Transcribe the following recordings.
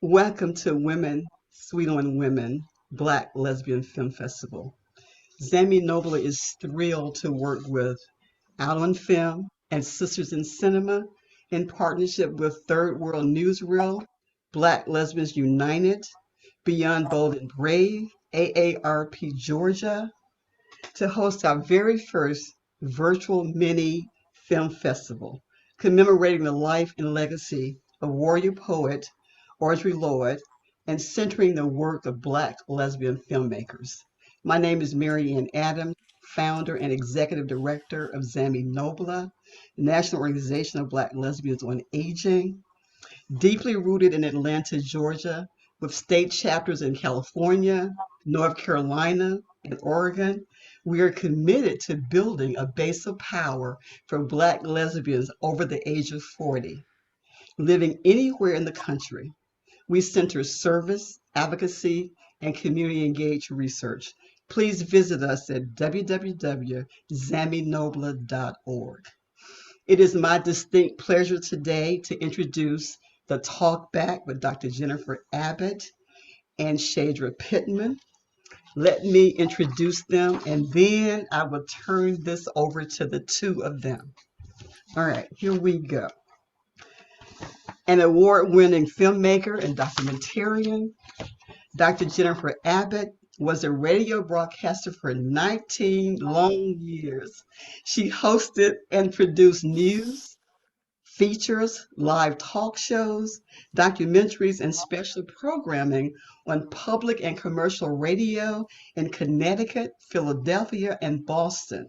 Welcome to Women Sweet on Women Black Lesbian Film Festival. Zami Nobla is thrilled to work with Out on Film and Sisters in Cinema in partnership with Third World Newsreel, Black Lesbians United, Beyond Bold and Brave, AARP Georgia, to host our very first virtual mini film festival commemorating the life and legacy of warrior poet Audre Lorde and centering the work of Black lesbian filmmakers. My name is Mary Ann Adams, founder and executive director of Zami Nobla, National Organization of Black Lesbians on Aging, deeply rooted in Atlanta, Georgia, with state chapters in California, North Carolina, and Oregon. We are committed to building a base of power for Black lesbians over the age of 40, living anywhere in the country. We center service, advocacy, and community engaged research. Please visit us at www.zaminobla.org. It is my distinct pleasure today to introduce the Talk Back with Dr. Jennifer Abbott and Chadra Pittman. Let me introduce them and then I will turn this over to the two of them. All right, here we go. An award winning filmmaker and documentarian, Dr. Jennifer Abbott was a radio broadcaster for 19 long years. She hosted and produced news, features, live talk shows, documentaries, and special programming on public and commercial radio in Connecticut, Philadelphia, and Boston.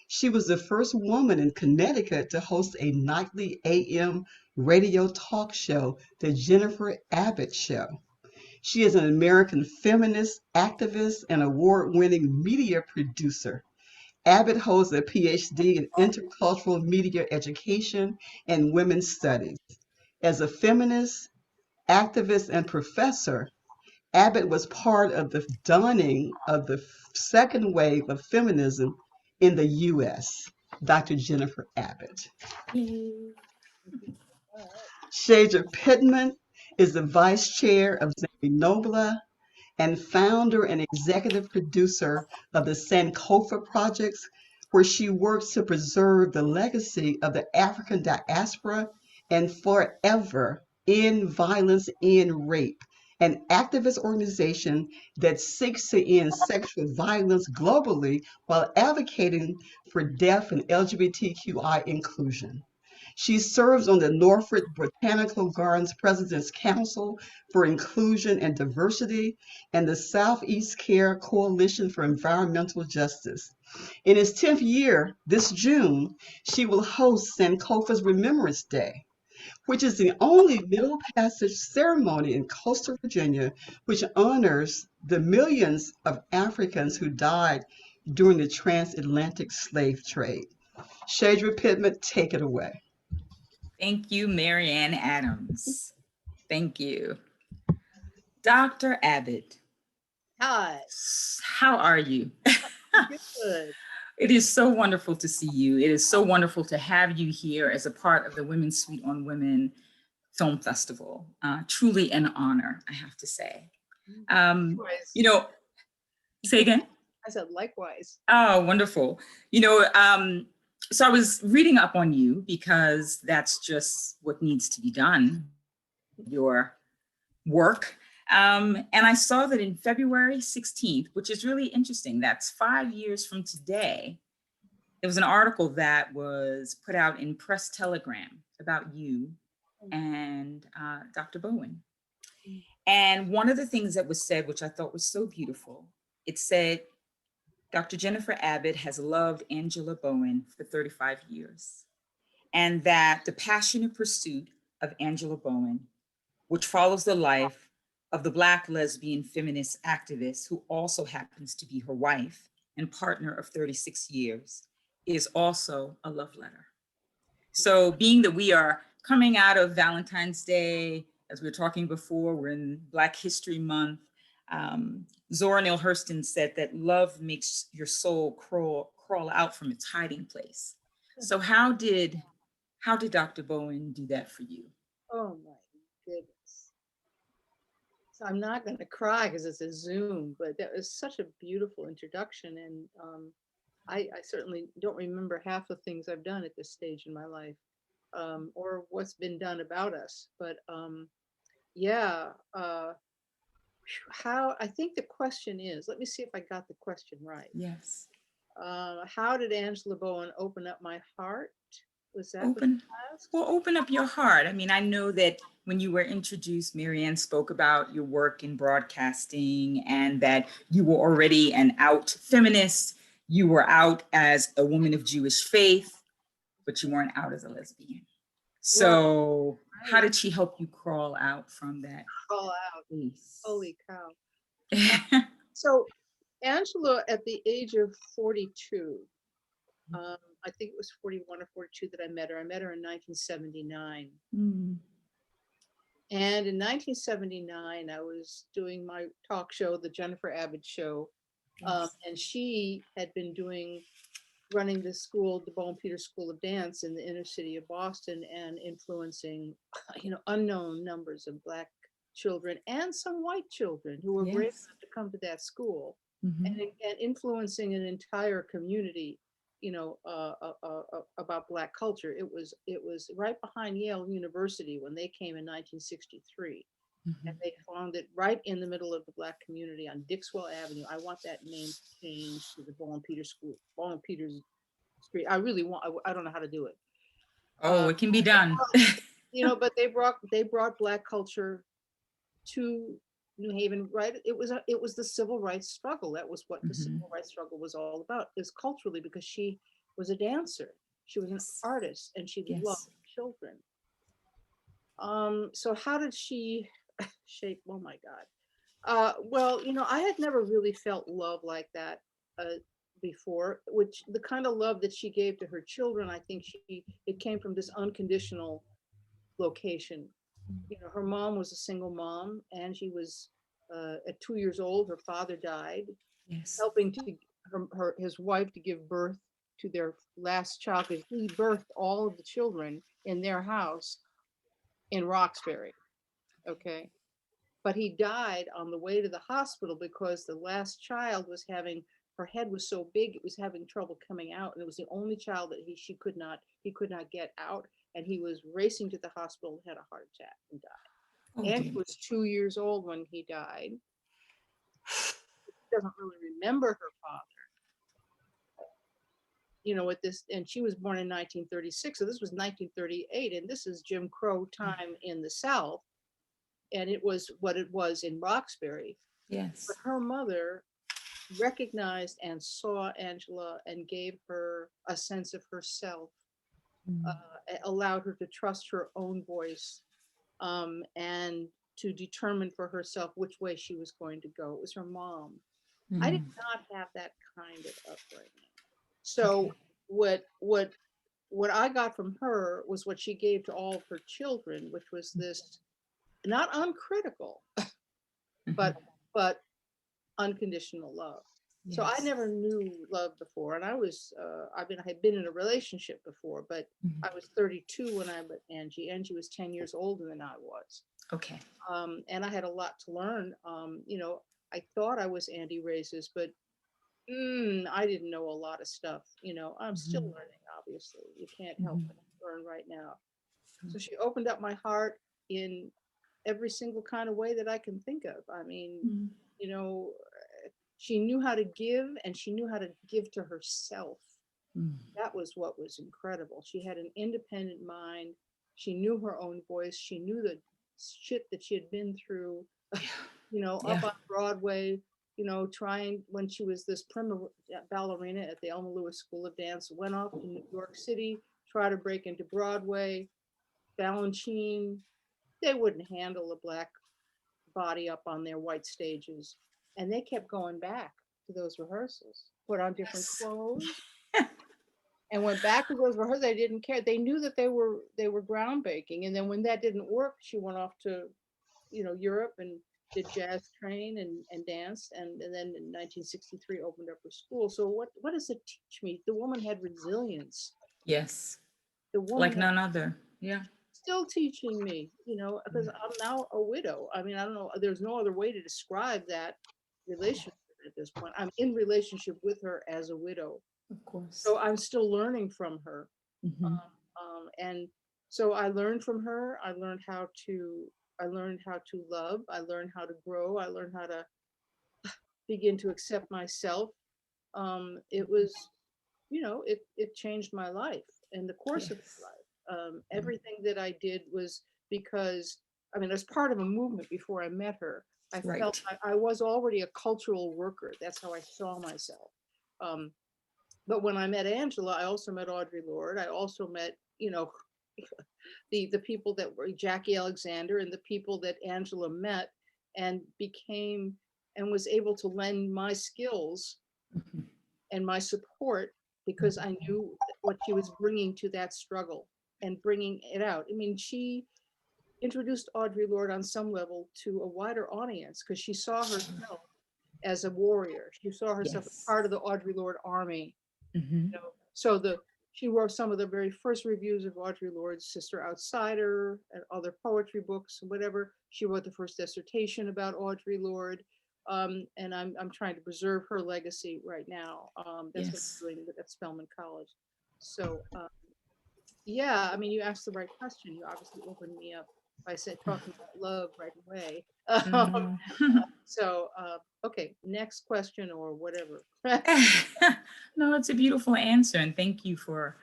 She was the first woman in Connecticut to host a nightly AM radio talk show, The Jennifer Abbott Show. She is an American feminist, activist, and award winning media producer. Abbott holds a PhD in intercultural media education and women's studies. As a feminist, activist, and professor, Abbott was part of the dawning of the second wave of feminism in the US. Dr. Jennifer Abbott. Chadra Pittman is the vice chair of Zami Nobla and founder and executive producer of the Sankofa Projects, where she works to preserve the legacy of the African diaspora and forever end violence, end rape, an activist organization that seeks to end sexual violence globally while advocating for deaf and LGBTQI inclusion. She serves on the Norfolk Botanical Gardens President's Council for Inclusion and Diversity and the Southeast Care Coalition for Environmental Justice. In its 10th year, this June, she will host Sankofa's Remembrance Day, which is the only Middle Passage ceremony in coastal Virginia which honors the millions of Africans who died during the transatlantic slave trade. Chadra Pittman, take it away. Thank you, Mary Ann Adams. Thank you. Dr. Abbott. Hi. How are you? Good. It is so wonderful to see you. It is so wonderful to have you here as a part of the Women's Suite on Women Film Festival. Truly an honor, I have to say. You know, say again? I said likewise. Oh, wonderful. So I was reading up on you because that's just what needs to be done, your work. And I saw that in February 16th, which is really interesting, that's 5 years from today, there was an article that was put out in Press Telegram about you and Dr. Bowen. And one of the things that was said, which I thought was so beautiful, it said, Dr. Jennifer Abbott has loved Angela Bowen for 35 years, and that the passionate pursuit of Angela Bowen, which follows the life of the Black lesbian feminist activist who also happens to be her wife and partner of 36 years, is also a love letter. So being that we are coming out of Valentine's Day, as we were talking before, we're in Black History Month, Zora Neale Hurston said that love makes your soul crawl out from its hiding place. So how did Dr. Bowen do that for you? Oh my goodness. So I'm not going to cry because it's a Zoom, but that was such a beautiful introduction. And I certainly don't remember half the things I've done at this stage in my life, or what's been done about us. But yeah, how I think the question is, let me see if I got the question right. Yes. How did Angela Bowen open up my heart? Was that what Open, you asked? well, open up your heart. I mean, I know that when you were introduced, Marianne spoke about your work in broadcasting and that you were already an out feminist. You were out as a woman of Jewish faith, but you weren't out as a lesbian. So how did she help you crawl out from that Crawl out. place? Holy cow. So Angela, at the age of 42, I think it was 41 or 42 that I met her. I met her in 1979. Mm. And in 1979, I was doing my talk show, the Jennifer Abod Show. Yes. And she had been running the school, the Bowen Peters School of Dance in the inner city of Boston, and influencing, unknown numbers of Black children and some white children who were brave enough to come to that school, and influencing an entire community, about Black culture. It was right behind Yale University when they came in 1963. And they found it right in the middle of the Black community on Dixwell Avenue. I want that name changed to the Bowen Peters School, Bowen Peters Street. I really want. I don't know how to do it. Oh, it can be done. But they brought Black culture to New Haven. Right. It was the civil rights struggle. That was what the civil rights struggle was all about. Is culturally, because she was a dancer, she was an artist, and she loved children. So how did she shape? Oh my God. Well, I had never really felt love like that before, which the kind of love that she gave to her children, I think it came from this unconditional location. Her mom was a single mom, and she was at 2 years old, her father died, helping his wife to give birth to their last child, because he birthed all of the children in their house in Roxbury. Okay. But he died on the way to the hospital because the last child her head was so big, it was having trouble coming out. And it was the only child that he could not get out. And he was racing to the hospital and had a heart attack and died. And he was 2 years old when he died. She doesn't really remember her father. And she was born in 1936. So this was 1938. And this is Jim Crow time in the South. And it was what it was in Roxbury. Yes. But her mother recognized and saw Angela and gave her a sense of herself, allowed her to trust her own voice, and to determine for herself which way she was going to go. It was her mom. I did not have that kind of upbringing. So what I got from her was what she gave to all of her children, which was this not uncritical, but unconditional love. So I never knew love before, and I had been in a relationship before, but I was 32 when I met Angie. Angie was 10 years older than I was. Okay. And I had a lot to learn. I thought I was anti-racist, but I didn't know a lot of stuff. I'm still learning, obviously. You can't help but learn right now. So she opened up my heart in every single kind of way that I can think of. I mean, she knew how to give, and she knew how to give to herself. That was what was incredible. She had an independent mind. She knew her own voice. She knew the shit that she had been through, up on Broadway, trying, when she was this prima ballerina at the Elma Lewis School of Dance, went off to New York City, tried to break into Broadway, Balanchine. They wouldn't handle a Black body up on their white stages. And they kept going back to those rehearsals, put on different clothes, and went back to those rehearsals. They didn't care. They knew that they were groundbreaking. And then when that didn't work, she went off to, Europe and did jazz train and danced. And then in 1963 opened up her school. So what does it teach me? The woman had resilience. Yes. The woman Like none other. Yeah. still teaching me, because I'm now a widow. I mean, I don't know, there's no other way to describe that relationship at this point. I'm in relationship with her as a widow. Of course. So I'm still learning from her. Mhm. And so I learned from her. I learned how to love. I learned how to grow. I learned how to begin to accept myself. It was, it changed my life and the course of Yes. my life. Everything that I did was because, I mean, as part of a movement before I met her, I felt Right. I was already a cultural worker. That's how I saw myself. Um, but when I met Angela, I also met Audre Lorde. I also met, the people that were Jackie Alexander and the people that Angela met and became and was able to lend my skills Mhm. and my support because I knew what she was bringing to that struggle and bringing it out. I mean, she introduced Audre Lorde on some level to a wider audience because she saw herself as a warrior. She saw herself as Yes. part of the Audre Lorde army. Mhm. So she wrote some of the very first reviews of Audre Lorde's Sister Outsider and other poetry books, whatever. She wrote the first dissertation about Audre Lorde. And I'm trying to preserve her legacy right now. That's what Yes. I'm doing at Spelman College. So yeah, I mean, you asked the right question. You obviously opened me up by talking about love right away. Mhm. So okay, next question or whatever. No, it's a beautiful answer, and thank you for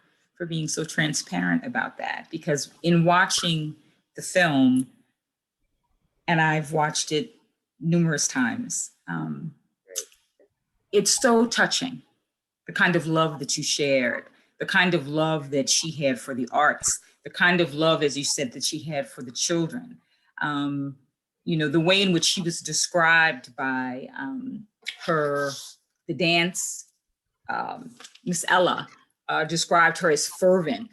being so transparent about that. Because in watching the film, and I've watched it numerous times, Great. it's so touching. The kind of love that you shared, the kind of love that she had for the arts, the kind of love, as you said, that she had for the children. Um, the way in which she was described by her, the dance Miss Ella described her as fervent,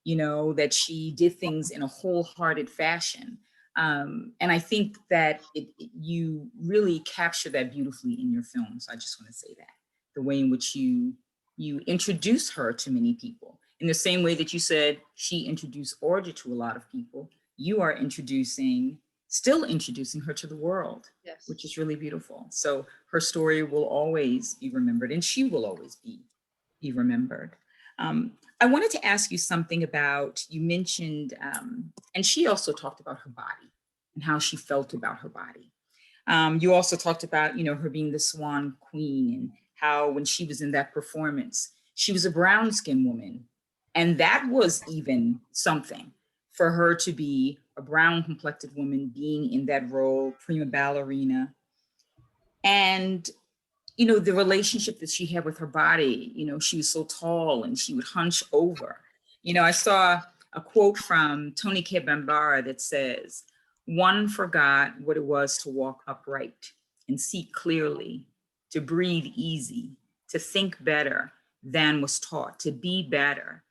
that she did things in a wholehearted fashion. And I think that you really capture that beautifully in your film. So I just want to say that the way in which you introduce her to many people, in the same way that you said she introduced Orja to a lot of people, you are still introducing her to the world, Yes. which is really beautiful. So her story will always be remembered, and she will always be remembered. I wanted to ask you something about, you mentioned, and she also talked about her body and how she felt about her body. You also talked about, her being the Swan Queen, and how when she was in that performance, she was a brown skinned woman. And that was even something for her to be a brown complected woman being in that role, prima ballerina. And the relationship that she had with her body, she was so tall and she would hunch over. I saw a quote from Tony K. Bambara that says, "One forgot what it was to walk upright and see clearly, to breathe easy, to think better than was taught, to be better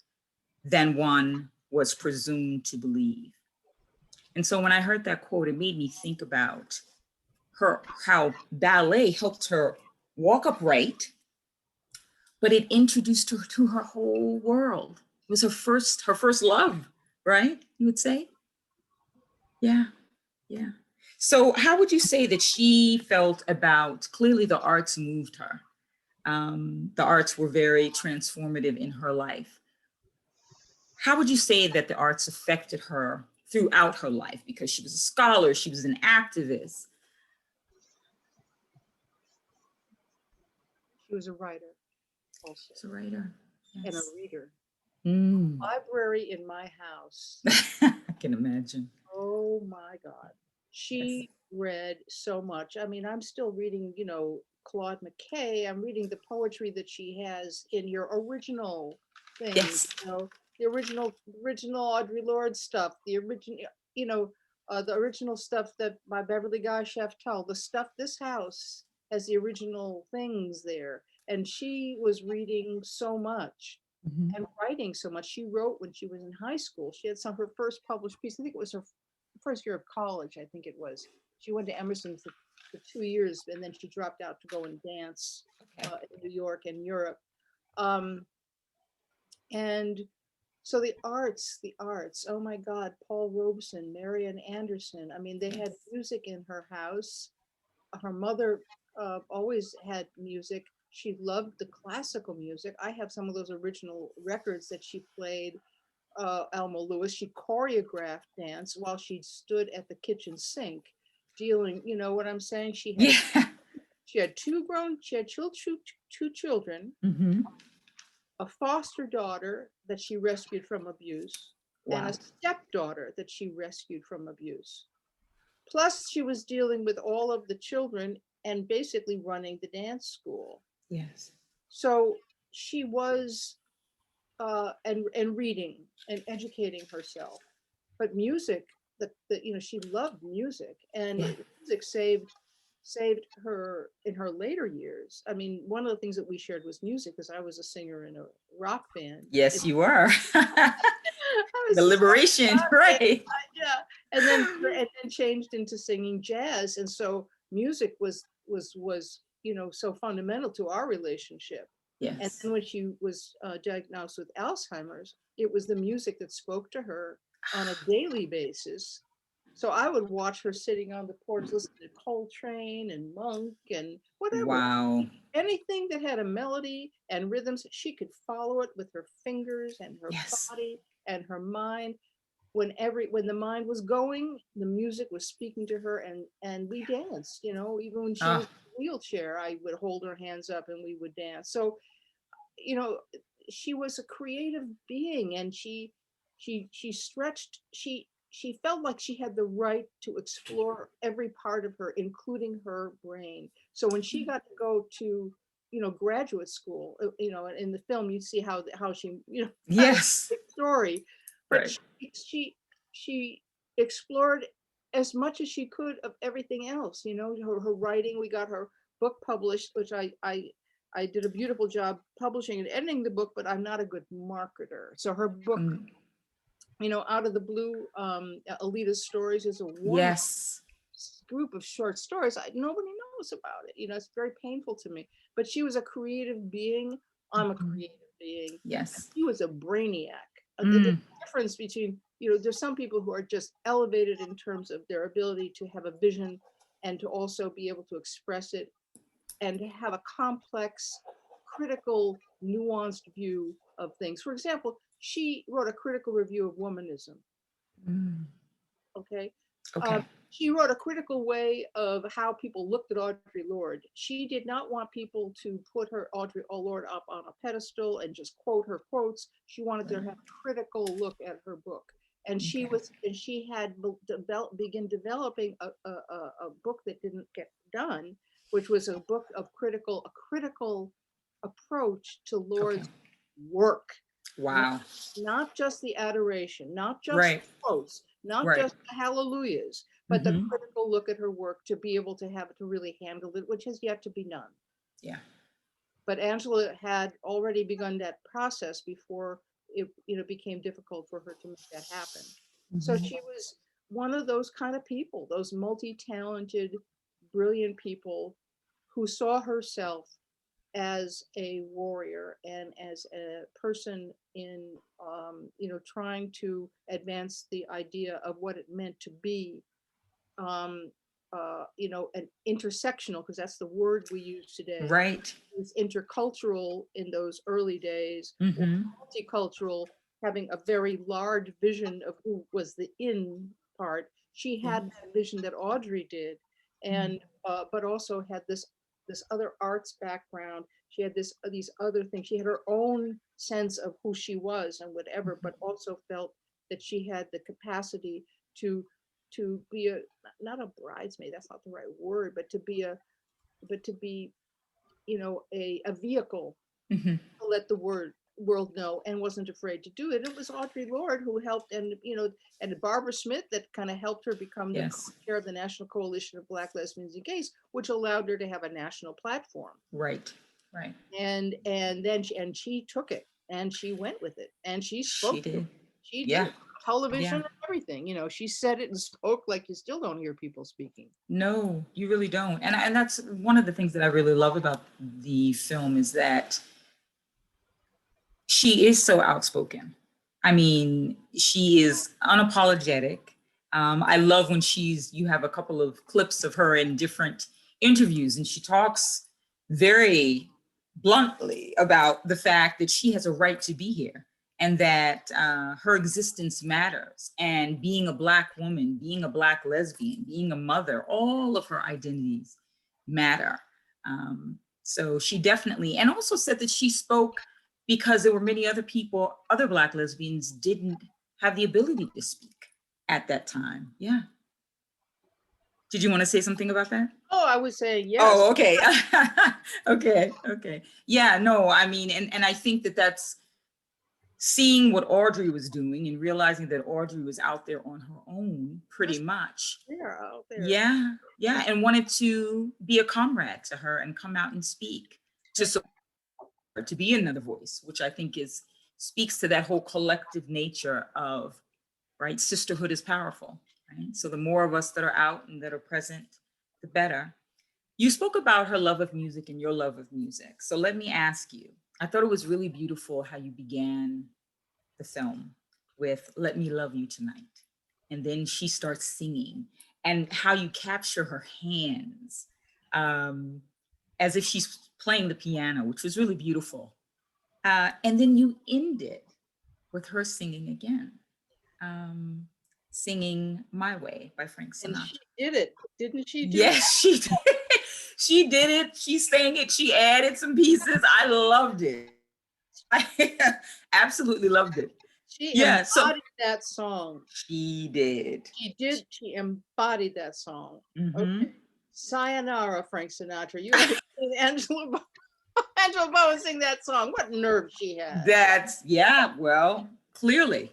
than one was presumed to believe." And so when I heard that quote, it made me think about how ballet helped her walk upright, but it introduced her to her whole world. It was her first love, right? You would say? Yeah, yeah. So how would you say that she felt about, clearly the arts moved her. The arts were very transformative in her life. How would you say that the arts affected her throughout her life? Because she was a scholar, she was an activist. She was a writer also She's a writer. and a Yes. reader. Mm. Library in my house. I can imagine. Oh my God. Yes. She read so much. I mean, I'm still reading, Claude McKay. I'm reading the poetry that she has in your original things, Yes. the original Audre Lorde stuff, you know, the original stuff that by Beverly Guy Cheftel, the stuff, this house has the original things there. And she was reading so much Mhm. and writing so much. She wrote when she was in high school. She had her first published piece. I think it was her first year of college. I think it was. She went to Emerson for 2 years, and then she dropped out to go and dance Okay. in New York and Europe. Um, and So the arts, oh my God, Paul Robeson, Marian Anderson. I mean, they had music in her house. Her mother always had music. She loved the classical music. I have some of those original records that she played. Alma Lewis, she choreographed dance while she stood at the kitchen sink, dealing. You know what I'm saying? She had two children, a foster daughter that she rescued from abuse, and a stepdaughter that she rescued from abuse. Plus, she was dealing with all of the children and basically running the dance school. Yes. So she was and reading and educating herself. But music, she loved music, and music saved her in her later years. I mean, one of the things that we shared was music, because I was a singer in a rock band. Yes, you were. The liberation, right? Yeah, and then changed into singing jazz, and so music was so fundamental to our relationship. Yes. And then when she was diagnosed with Alzheimer's, it was the music that spoke to her on a daily basis. So I would watch her sitting on the porch listening to Coltrane and Monk and whatever. Wow. Anything that had a melody and rhythms, she could follow it with her fingers and her body and her mind. When the mind was going, the music was speaking to her, and we danced, even when she was in a wheelchair, I would hold her hands up and we would dance. So, she was a creative being, and she stretched, she felt like she had the right to explore every part of her, including her brain. So when she got to go to, graduate school, in the film, you see how she, yes, story, but right. she explored as much as she could of everything else, her writing. We got her book published, which I did a beautiful job publishing and editing the book, but I'm not a good marketer. So her book, Out of the Blue, Alita's Stories, is a wonderful group of short stories. Nobody knows about it. It's very painful to me. But she was a creative being. I'm a creative being. Yes. She was a brainiac. The difference between, there's some people who are just elevated in terms of their ability to have a vision and to also be able to express it and to have a complex, critical, nuanced view of things. For example, she wrote a critical review of womanism. Okay. She wrote a critical way of how people looked at Audre Lorde. She did not want people to put Audre Lorde up on a pedestal and just quote her quotes. She wanted to have a critical look at her book. And she had begun developing a book that didn't get done, which was a book of critical approach to Lorde's work. Wow. Not just the adoration, not just the quotes, not just the hallelujahs, but the critical look at her work, to be able to really handle it, which has yet to be done. Yeah. But Angela had already begun that process before it became difficult for her to make that happen. So she was one of those kind of people, those multi-talented, brilliant people who saw herself as a warrior and as a person in, trying to advance the idea of what it meant to be, an intersectional, because that's the word we use today. Right. It's intercultural in those early days, multicultural, having a very large vision of who was the in part. She had that vision that Audre did, and but also had this other arts background. She had these other things. She had her own sense of who she was and whatever, but also felt that she had the capacity to be not a bridesmaid, that's not the right word, but to be a vehicle to let the world know, and wasn't afraid to do it. It was Audre Lorde who helped, and Barbara Smith that kind of helped her become the chair of the National Coalition of Black Lesbians and Gays, which allowed her to have a national platform. Right. And then she took it and she went with it and she spoke. She did television and everything. She said it and spoke like you still don't hear people speaking. No, you really don't. And that's one of the things that I really love about the film, is that she is so outspoken. I mean, she is unapologetic. I love when you have a couple of clips of her in different interviews, and she talks very bluntly about the fact that she has a right to be here and that her existence matters. And being a Black woman, being a Black lesbian, being a mother, all of her identities matter. So she definitely, and also said that she spoke because there were many other people, other Black lesbians didn't have the ability to speak at that time. Yeah. Did you want to say something about that? Oh, I was saying yes. Oh, okay. Okay. Yeah, no, I mean, and I think that that's seeing what Audrey was doing and realizing that Audrey was out there on her own pretty much. They're out there. Yeah, and wanted to be a comrade to her and come out and speak, to support her, to be another voice, which I think speaks to that whole collective nature of, right, sisterhood is powerful, right? So the more of us that are out and that are present, the better. You spoke about her love of music and your love of music. So let me ask you, I thought it was really beautiful how you began the film with "Let Me Love You Tonight." And then she starts singing, and how you capture her hands as if she's playing the piano, which was really beautiful. And then you end it with her singing again, singing "My Way" by Frank Sinatra. And she did it, didn't she? Yes, she did. She did it. She sang it. She added some pieces. I loved it. I absolutely loved it. She embodied that song. She did. She did. She embodied that song. Mm-hmm. Okay. Sayonara, Frank Sinatra. You have seen Angela Bowen sing that song. What nerve she had. Well, clearly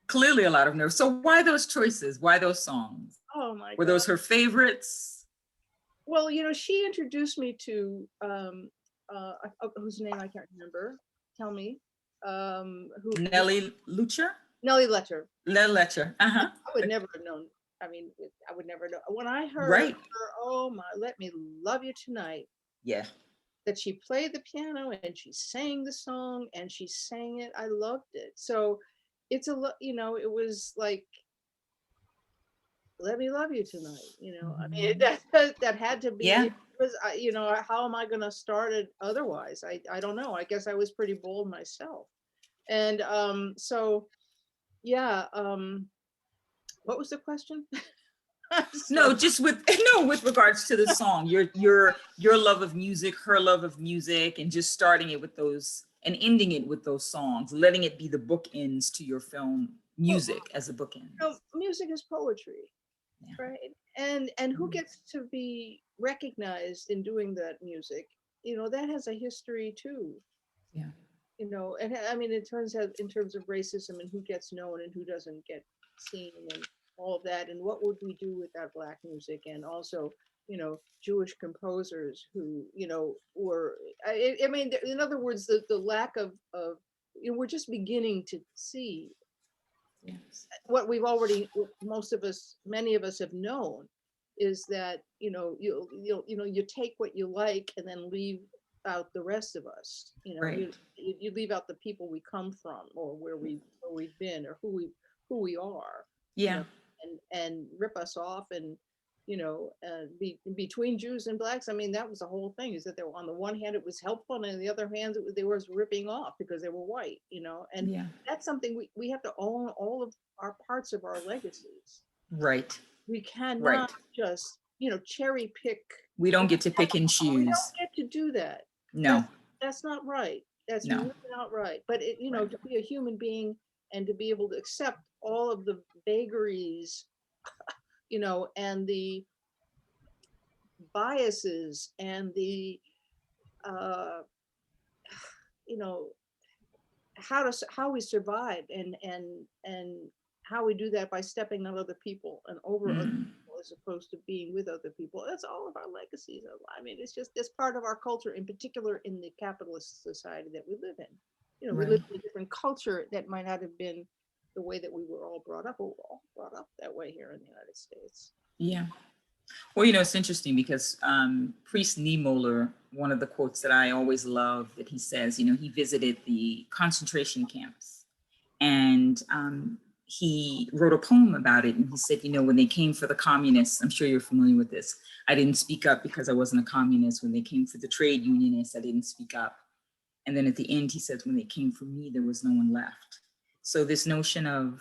a lot of nerve. So why those choices? Why those songs? Oh my God. Were those her favorites? Well, she introduced me to whose name I can't remember. Tell me. Nellie Lucha? Nellie Letcher. Uh-huh. I would never have known. I mean, I would never know. When I heard her, oh my, "Let Me Love You Tonight." Yeah. That she played the piano and she sang the song and she sang it. I loved it. So it's it was like, "Let me love you tonight." Mm-hmm. I mean, that had to be. Yeah. It was, how am I going to start it otherwise? I don't know. I guess I was pretty bold myself. And so, yeah. What was the question? No, just with regards to the song, your love of music, her love of music, and just starting it with those and ending it with those songs, letting it be the bookends to your film music as a bookend. Music is poetry, right? And who gets to be recognized in doing that music? That has a history too. Yeah. And I mean, in terms of racism and who gets known and who doesn't get seen and all of that, and what would we do without Black music? And also, Jewish composers who, were, I mean, in other words, the lack of, we're just beginning to see what we've already, many of us have known, is that, you take what you like and then leave out the rest of us. Right. You leave out the people we come from, or where we've been, or who we are. Yeah. And rip us off, and between Jews and Blacks, I mean, that was the whole thing, is that they were, on the one hand it was helpful, and on the other hand they were ripping off because they were white, and that's something we have to own, all of our parts of our legacies. Right. We cannot just cherry pick. We don't get to pick and choose. We don't get to do that. No. That's not right. That's really not right. But to be a human being and to be able to accept all of the vagaries, and the biases and the, how we survive, and how we do that by stepping on other people and over other people, as opposed to being with other people. That's all of our legacies. I mean, it's part of our culture, in particular in the capitalist society that we live in. We live in a different culture that might not have been the way that we were all brought up. We're all brought up that way here in the United States. Yeah. Well, it's interesting because Priest Niemöller, one of the quotes that I always love that he says, he visited the concentration camps And he wrote a poem about it. And he said, you know, when they came for the communists, I'm sure you're familiar with this, I didn't speak up because I wasn't a communist. When they came for the trade unionists, I didn't speak up. And then at the end, he says, when they came for me, there was no one left. So this notion of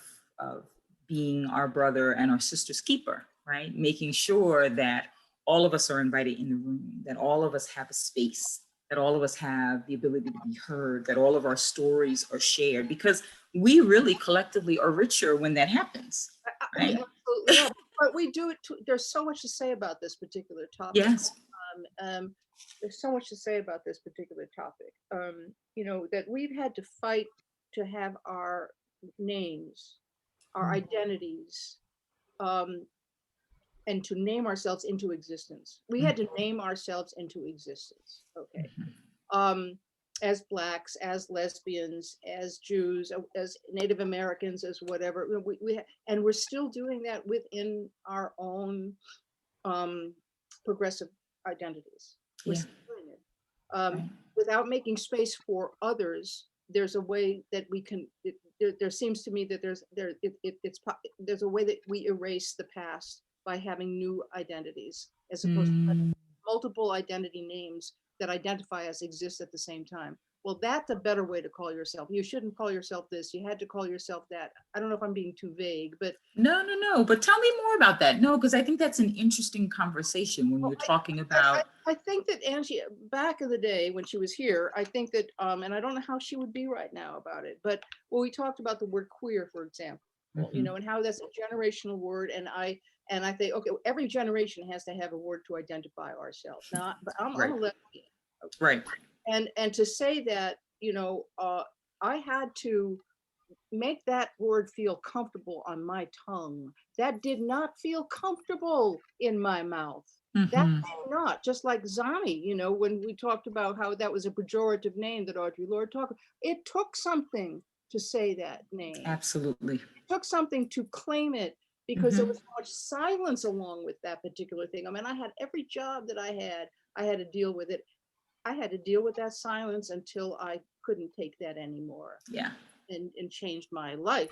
being our brother and our sister's keeper, right? Making sure that all of us are invited in the room, that all of us have a space, that all of us have the ability to be heard, that all of our stories are shared, because we really collectively are richer when that happens, right? Absolutely, yeah, but we do it too. There's so much to say about this particular topic. Yes. There's so much to say about this particular topic. You know, that we've had to fight to have our names, our identities, and to name ourselves into existence. We had to name ourselves into existence, okay? As Blacks, as lesbians, as Jews, as Native Americans, as whatever. And we're still doing that within our own progressive identities. We're still doing it. Without making space for others, there's a way that we can, there seems to me that there's a way that we erase the past by having new identities, as opposed to multiple identity names that identify us exist at the same time. Well, that's a better way to call yourself. You shouldn't call yourself this. You had to call yourself that. I don't know if I'm being too vague, but No. But tell me more about that. No, because I think that's an interesting conversation when you're talking about. I think that Angie, back in the day when she was here, I think that, and I don't know how she would be right now about it, but when we talked about the word queer, for example, you know, and how that's a generational word, and I think, okay, every generation has to have a word to identify ourselves. Now, but I'm a lesbian. Okay? Right. And to say that, you know, I had to make that word feel comfortable on my tongue. That did not feel comfortable in my mouth. That did not. Just like Zami, you know, when we talked about how that was a pejorative name that Audre Lorde talked about, it took something to say that name. Absolutely. It took something to claim it, because there was so much silence along with that particular thing. I mean, I had every job that I had to deal with it. I had to deal with that silence until I couldn't take that anymore. Yeah. And changed my life,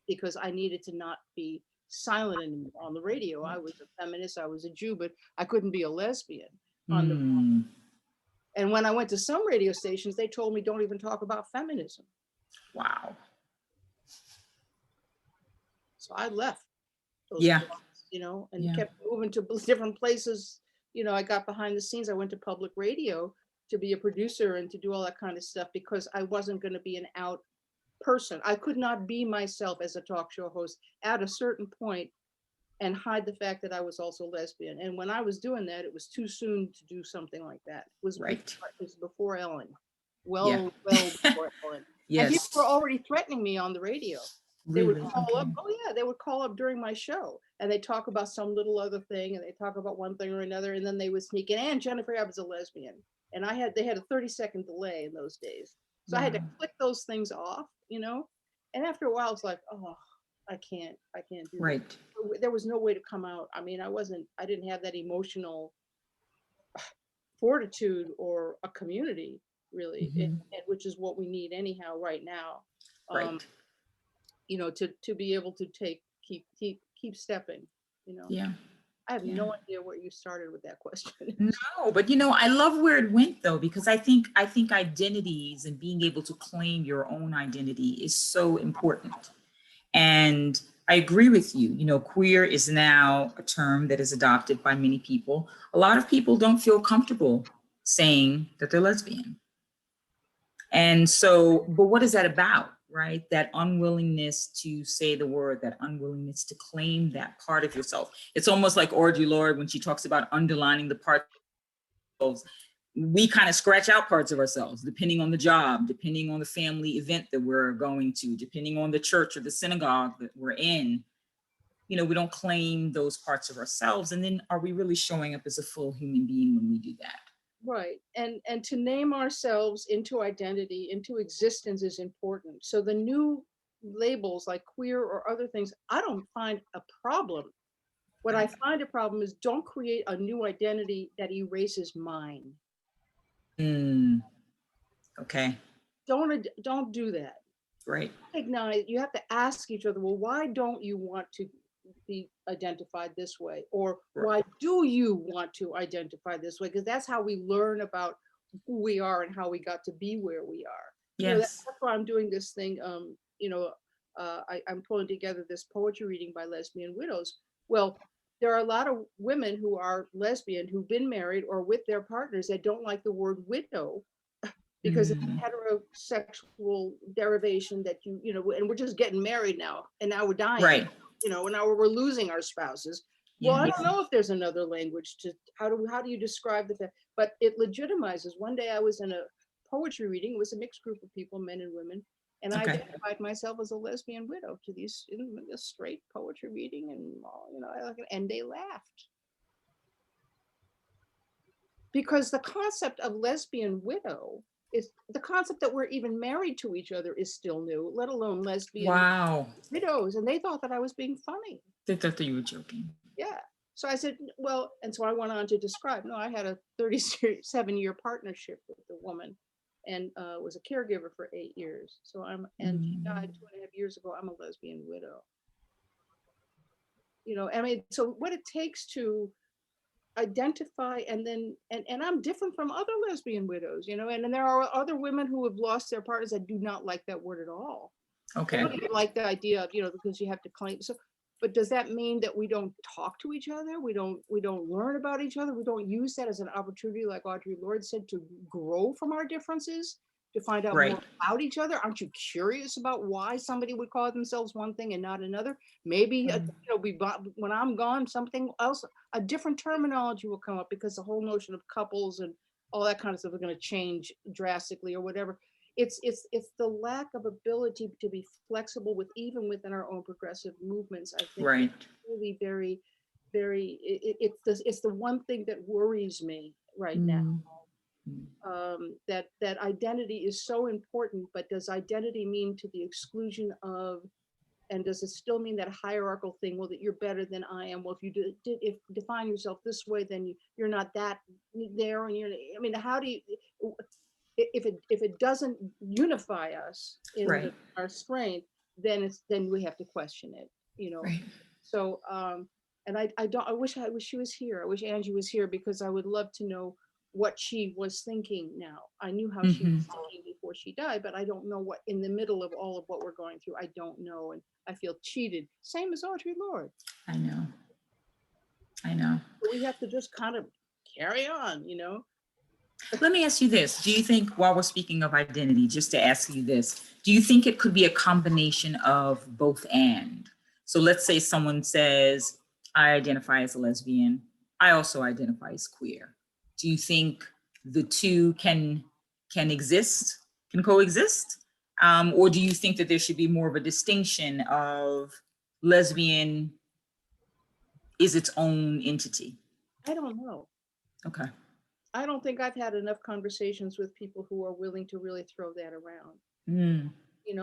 because I needed to not be silent anymore on the radio. I was a feminist, I was a Jew, but I couldn't be a lesbian on the. And when I went to some radio stations, they told me, don't even talk about feminism. Wow. So I left those places, you know, and kept moving to different places. You know, I got behind the scenes. I went to public radio to be a producer and to do all that kind of stuff, because I wasn't going to be an out person. I could not be myself as a talk show host at a certain point and hide the fact that I was also lesbian. And when I was doing that, it was too soon to do something like that. It was before Ellen. Well before Ellen. And people were already threatening me on the radio. They would call up. Oh yeah, they would call up during my show, and they talk about some little other thing, and they talk about one thing or another, and then they would sneak in, and Jennifer Abbott's a lesbian. And they had a 30-second delay in those days. So I had to click those things off, you know? And after a while, it's like, oh, I can't do that. There was no way to come out. I mean, I didn't have that emotional fortitude or a community, really, which is what we need anyhow right now. You know, to be able to keep stepping, you know? Yeah. I have no idea where you started with that question. No, but you know, I love where it went though, because I think identities and being able to claim your own identity is so important. And I agree with you. You know, queer is now a term that is adopted by many people. A lot of people don't feel comfortable saying that they're lesbian. And so, but what is that about? Right? That unwillingness to say the word, that unwillingness to claim that part of yourself. It's almost like Audre Lorde when she talks about underlining the parts of ourselves. We kind of scratch out parts of ourselves, depending on the job, depending on the family event that we're going to, depending on the church or the synagogue that we're in. You know, we don't claim those parts of ourselves. And then are we really showing up as a full human being when we do that? Right. And to name ourselves into identity, into existence is important. So the new labels like queer or other things, I don't find a problem. What I find a problem is, don't create a new identity that erases mine. Okay. Don't do that. Right. Recognize, you have to ask each other, well, why don't you want to be identified this way? Or why do you want to identify this way? Because that's how we learn about who we are and how we got to be where we are. You know, that's Yes. why I'm doing this thing. I'm pulling together this poetry reading by lesbian widows. Well, there are a lot of women who are lesbian who've been married or with their partners that don't like the word widow because it's Mm. a heterosexual derivation that and we're just getting married now, and now we're dying, Right. and now we're losing our spouses. Well, I Yeah. don't know if there's another language to how do you describe the fact, but it legitimizes. One day I was in a poetry reading. It was a mixed group of people, men and women, and I Okay. identified myself as a lesbian widow to these in a straight poetry reading, and and they laughed. Because the concept of lesbian widow is the concept that we're even married to each other is still new, let alone lesbian Wow. widows. And they thought that I was being funny. They thought that you were joking. Yeah. So I said, well, and so I went on to describe, no, I had a 37-year partnership with the woman and was a caregiver for 8 years. So and she died 2.5 years ago. I'm a lesbian widow. I mean, so what it takes to identify and then and I'm different from other lesbian widows, and then there are other women who have lost their partners that do not like that word at all. Okay. They don't even like the idea of, because you have to claim. So, but does that mean that we don't talk to each other? We don't learn about each other? We don't use that as an opportunity, like Audre Lorde said, to grow from our differences, to find out Right. more about each other? Aren't you curious about why somebody would call themselves one thing and not another? Maybe when I'm gone, something else, a different terminology will come up because the whole notion of couples and all that kind of stuff are going to change drastically or whatever. It's the lack of ability to be flexible with even within our own progressive movements. I think Right. really very, very. It's the one thing that worries me right now. That identity is so important, but does identity mean to the exclusion of? And does it still mean that hierarchical thing? Well, that you're better than I am. Well, if you if define yourself this way, then you're not that there. And I mean, how do you? If it doesn't unify us in Right. our strength, then we have to question it. Right. So and I wish she was here. I wish Angie was here because I would love to know what she was thinking now. I knew how she was thinking before she died, but I don't know what in the middle of all of what we're going through. I don't know, and I feel cheated. Same as Audre Lorde. I know. I know. We have to just kind of carry on, Let me ask you this. Do you think, while we're speaking of identity, just to ask you this, do you think it could be a combination of both and? So let's say someone says, I identify as a lesbian. I also identify as queer. Do you think the two can exist, can coexist? Or do you think that there should be more of a distinction of lesbian is its own entity? I don't know. Okay. I don't think I've had enough conversations with people who are willing to really throw that around.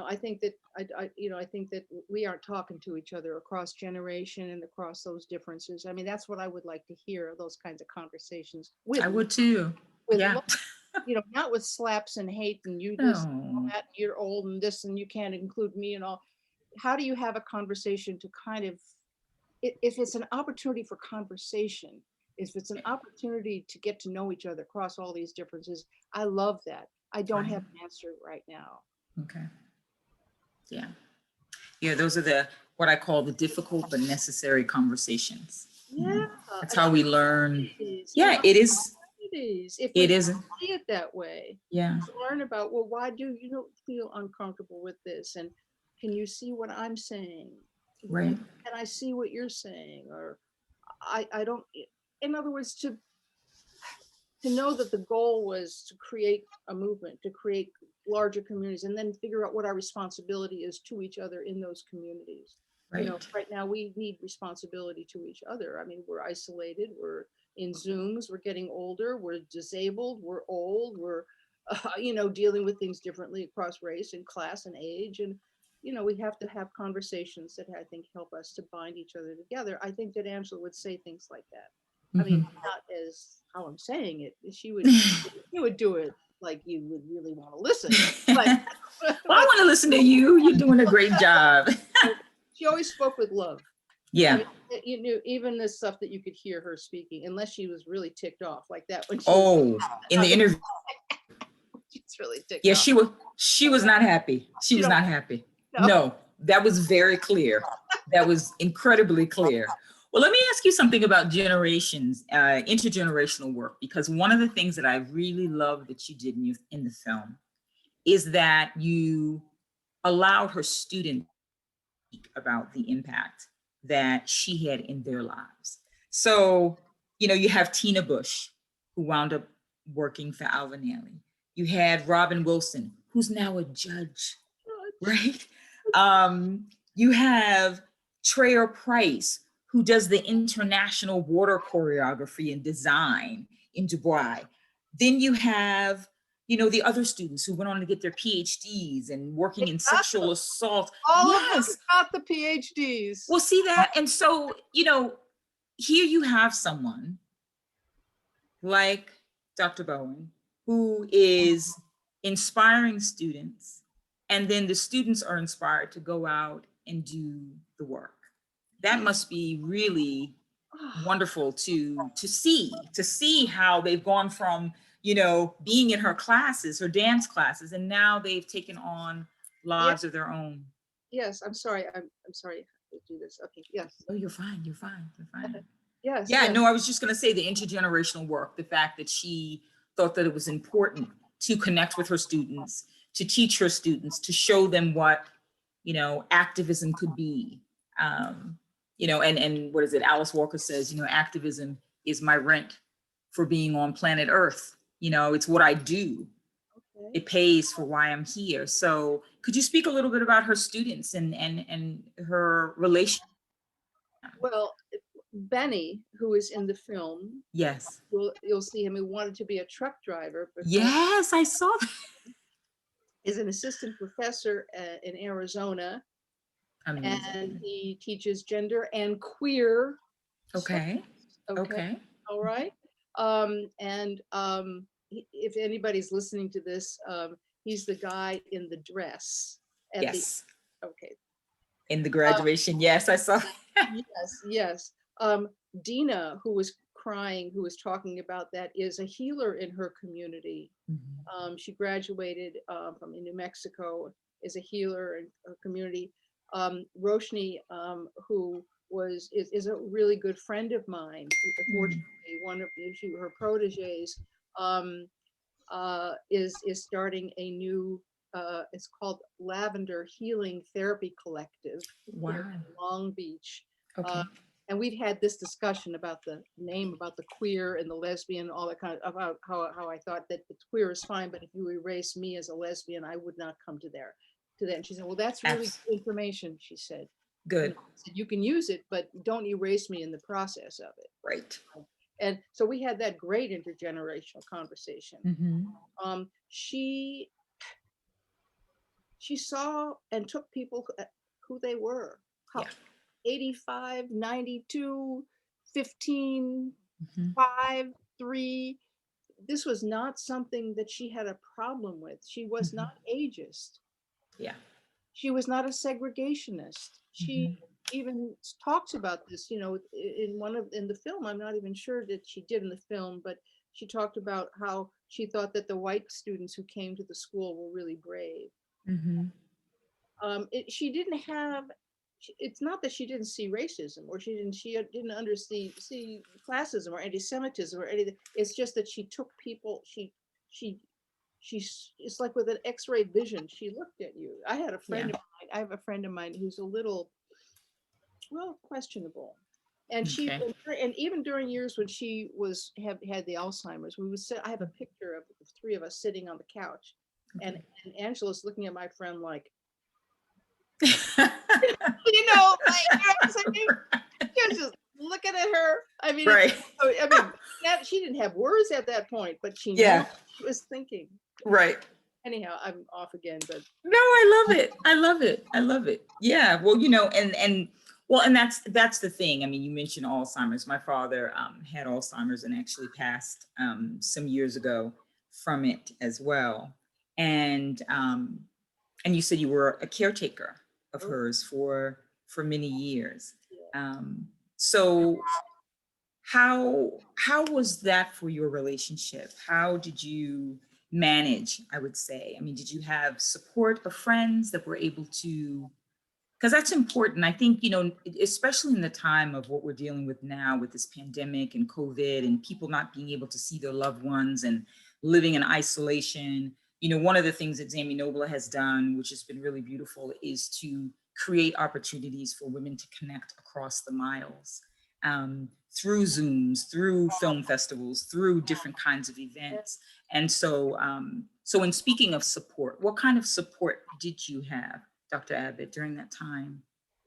I think that I think that we aren't talking to each other across generation and across those differences. I mean, that's what I would like to hear, those kinds of conversations. I would too. With Yeah. not with slaps and hate and you No. this, and that, you're old and this, and you can't include me and all. How do you have a conversation to kind of, if it's an opportunity for conversation, if it's an opportunity to get to know each other across all these differences, I love that. I don't have an answer right now. Okay. Yeah. Yeah, those are what I call the difficult but necessary conversations. Yeah. That's how we learn. Yeah, it is. If It we is. see it that way. Yeah. Learn about, well, why do you feel uncomfortable with this? And can you see what I'm saying? Right. Can I see what you're saying? Or I don't, in other words, to know that the goal was to create a movement, to create larger communities, and then figure out what our responsibility is to each other in those communities. Right. Right now we need responsibility to each other. I mean, we're isolated, we're in Zooms, we're getting older, we're disabled, we're old, we're, dealing with things differently across race and class and age. And, we have to have conversations that I think help us to bind each other together. I think that Angela would say things like that. I mean, not as how I'm saying it. She would do it like you would really want to listen. Well, I want to listen to you. You're doing a great job. She always spoke with love. Yeah. I mean, you knew even the stuff that you could hear her speaking, unless she was really ticked off like that when she Oh, in the interview. she's really ticked Yeah, off. she was not happy. She was not happy. No, that was very clear. That was incredibly clear. Well, let me ask you something about generations, intergenerational work, because one of the things that I really love that you did in the film is that you allowed her students to speak about the impact that she had in their lives. So, you know, you have Tina Bush, who wound up working for Alvin Ailey. You had Robin Wilson, who's now a judge, right? You have Trayer Price, who does the international water choreography and design in Dubai. Then you have, you know, the other students who went on to get their PhDs and working in sexual assault. All of them got the PhDs. Well, see that? And so, you know, here you have someone like Dr. Bowen, who is inspiring students, and then the students are inspired to go out and do the work. That must be really wonderful to see how they've gone from, you know, being in her classes, her dance classes, and now they've taken on lives of their own. Yes, I'm sorry. I'm sorry to do this. Okay, yes. Oh, you're fine. You're fine. You're fine. Yes. Yeah, yes. no, I was just going to say the intergenerational work, the fact that she thought that it was important to connect with her students, to teach her students, to show them what, you know, activism could be. You know, and what is it? Alice Walker says, you know, activism is my rent for being on planet Earth. You know, it's what I do. Okay. It pays for why I'm here. So could you speak a little bit about her students and her relationship? Well, Benny, who is in the film. Yes. You'll see him. He wanted to be a truck driver. Yes, I saw that. Is an assistant professor in Arizona. Amazing. And he teaches gender and queer. Okay. Okay. All right. If anybody's listening to this, he's the guy in the dress. Yes. Okay. In the graduation. Yes, I saw. Yes. Dina, who was crying, who was talking about that, is a healer in her community. Mm-hmm. She graduated from New Mexico, is a healer in her community. Roshni, who is a really good friend of mine. Fortunately, one of her proteges is starting a new. It's called Lavender Healing Therapy Collective. Wow. In Long Beach. Okay. And we've had this discussion about the name, about the queer and the lesbian, all that kind of, about how I thought that the queer is fine, but if you erase me as a lesbian, I would not come to that. And she said, well, that's really good information, she said. Good. You can use it, but don't erase me in the process of it. Right. And so we had that great intergenerational conversation. Mm-hmm. She saw and took people who they were. Yeah. 85, 92, 15, 5, 3. This was not something that she had a problem with. She was not ageist. Yeah. She was not a segregationist. She even talks about this, you know, in the film. I'm not even sure that she did in the film, but she talked about how she thought that the white students who came to the school were really brave. She didn't have. It's not that she didn't see racism or she didn't understand see classism or anti-Semitism or anything. It's just that she took people. It's like with an X-ray vision. She looked at you. I had a friend of mine. I have a friend of mine who's a little, well, questionable, and and even during years when she had the Alzheimer's, we would sit. I have a picture of the three of us sitting on the couch, and Angela's looking at my friend like. You know, like she was just looking at her. I mean, right. She didn't have words at that point, but she knew what she was thinking. Right. Anyhow, I'm off again, but no, I love it. I love it. Yeah. Well, you know, and that's the thing. I mean, you mentioned Alzheimer's. My father had Alzheimer's and actually passed some years ago from it as well. And And you said you were a caretaker of Oh, hers for many years. yeah. So how was that for your relationship? How did you manage, I would say? I mean, did you have support of friends that were able to, because that's important. I think, you know, especially in the time of what we're dealing with now with this pandemic and COVID and people not being able to see their loved ones and living in isolation. You know, one of the things that Zami Nobla has done, which has been really beautiful, is to create opportunities for women to connect across the miles, through Zooms, through film festivals, through different kinds of events. And so, so in speaking of support, what kind of support did you have, Dr. Abod, during that time?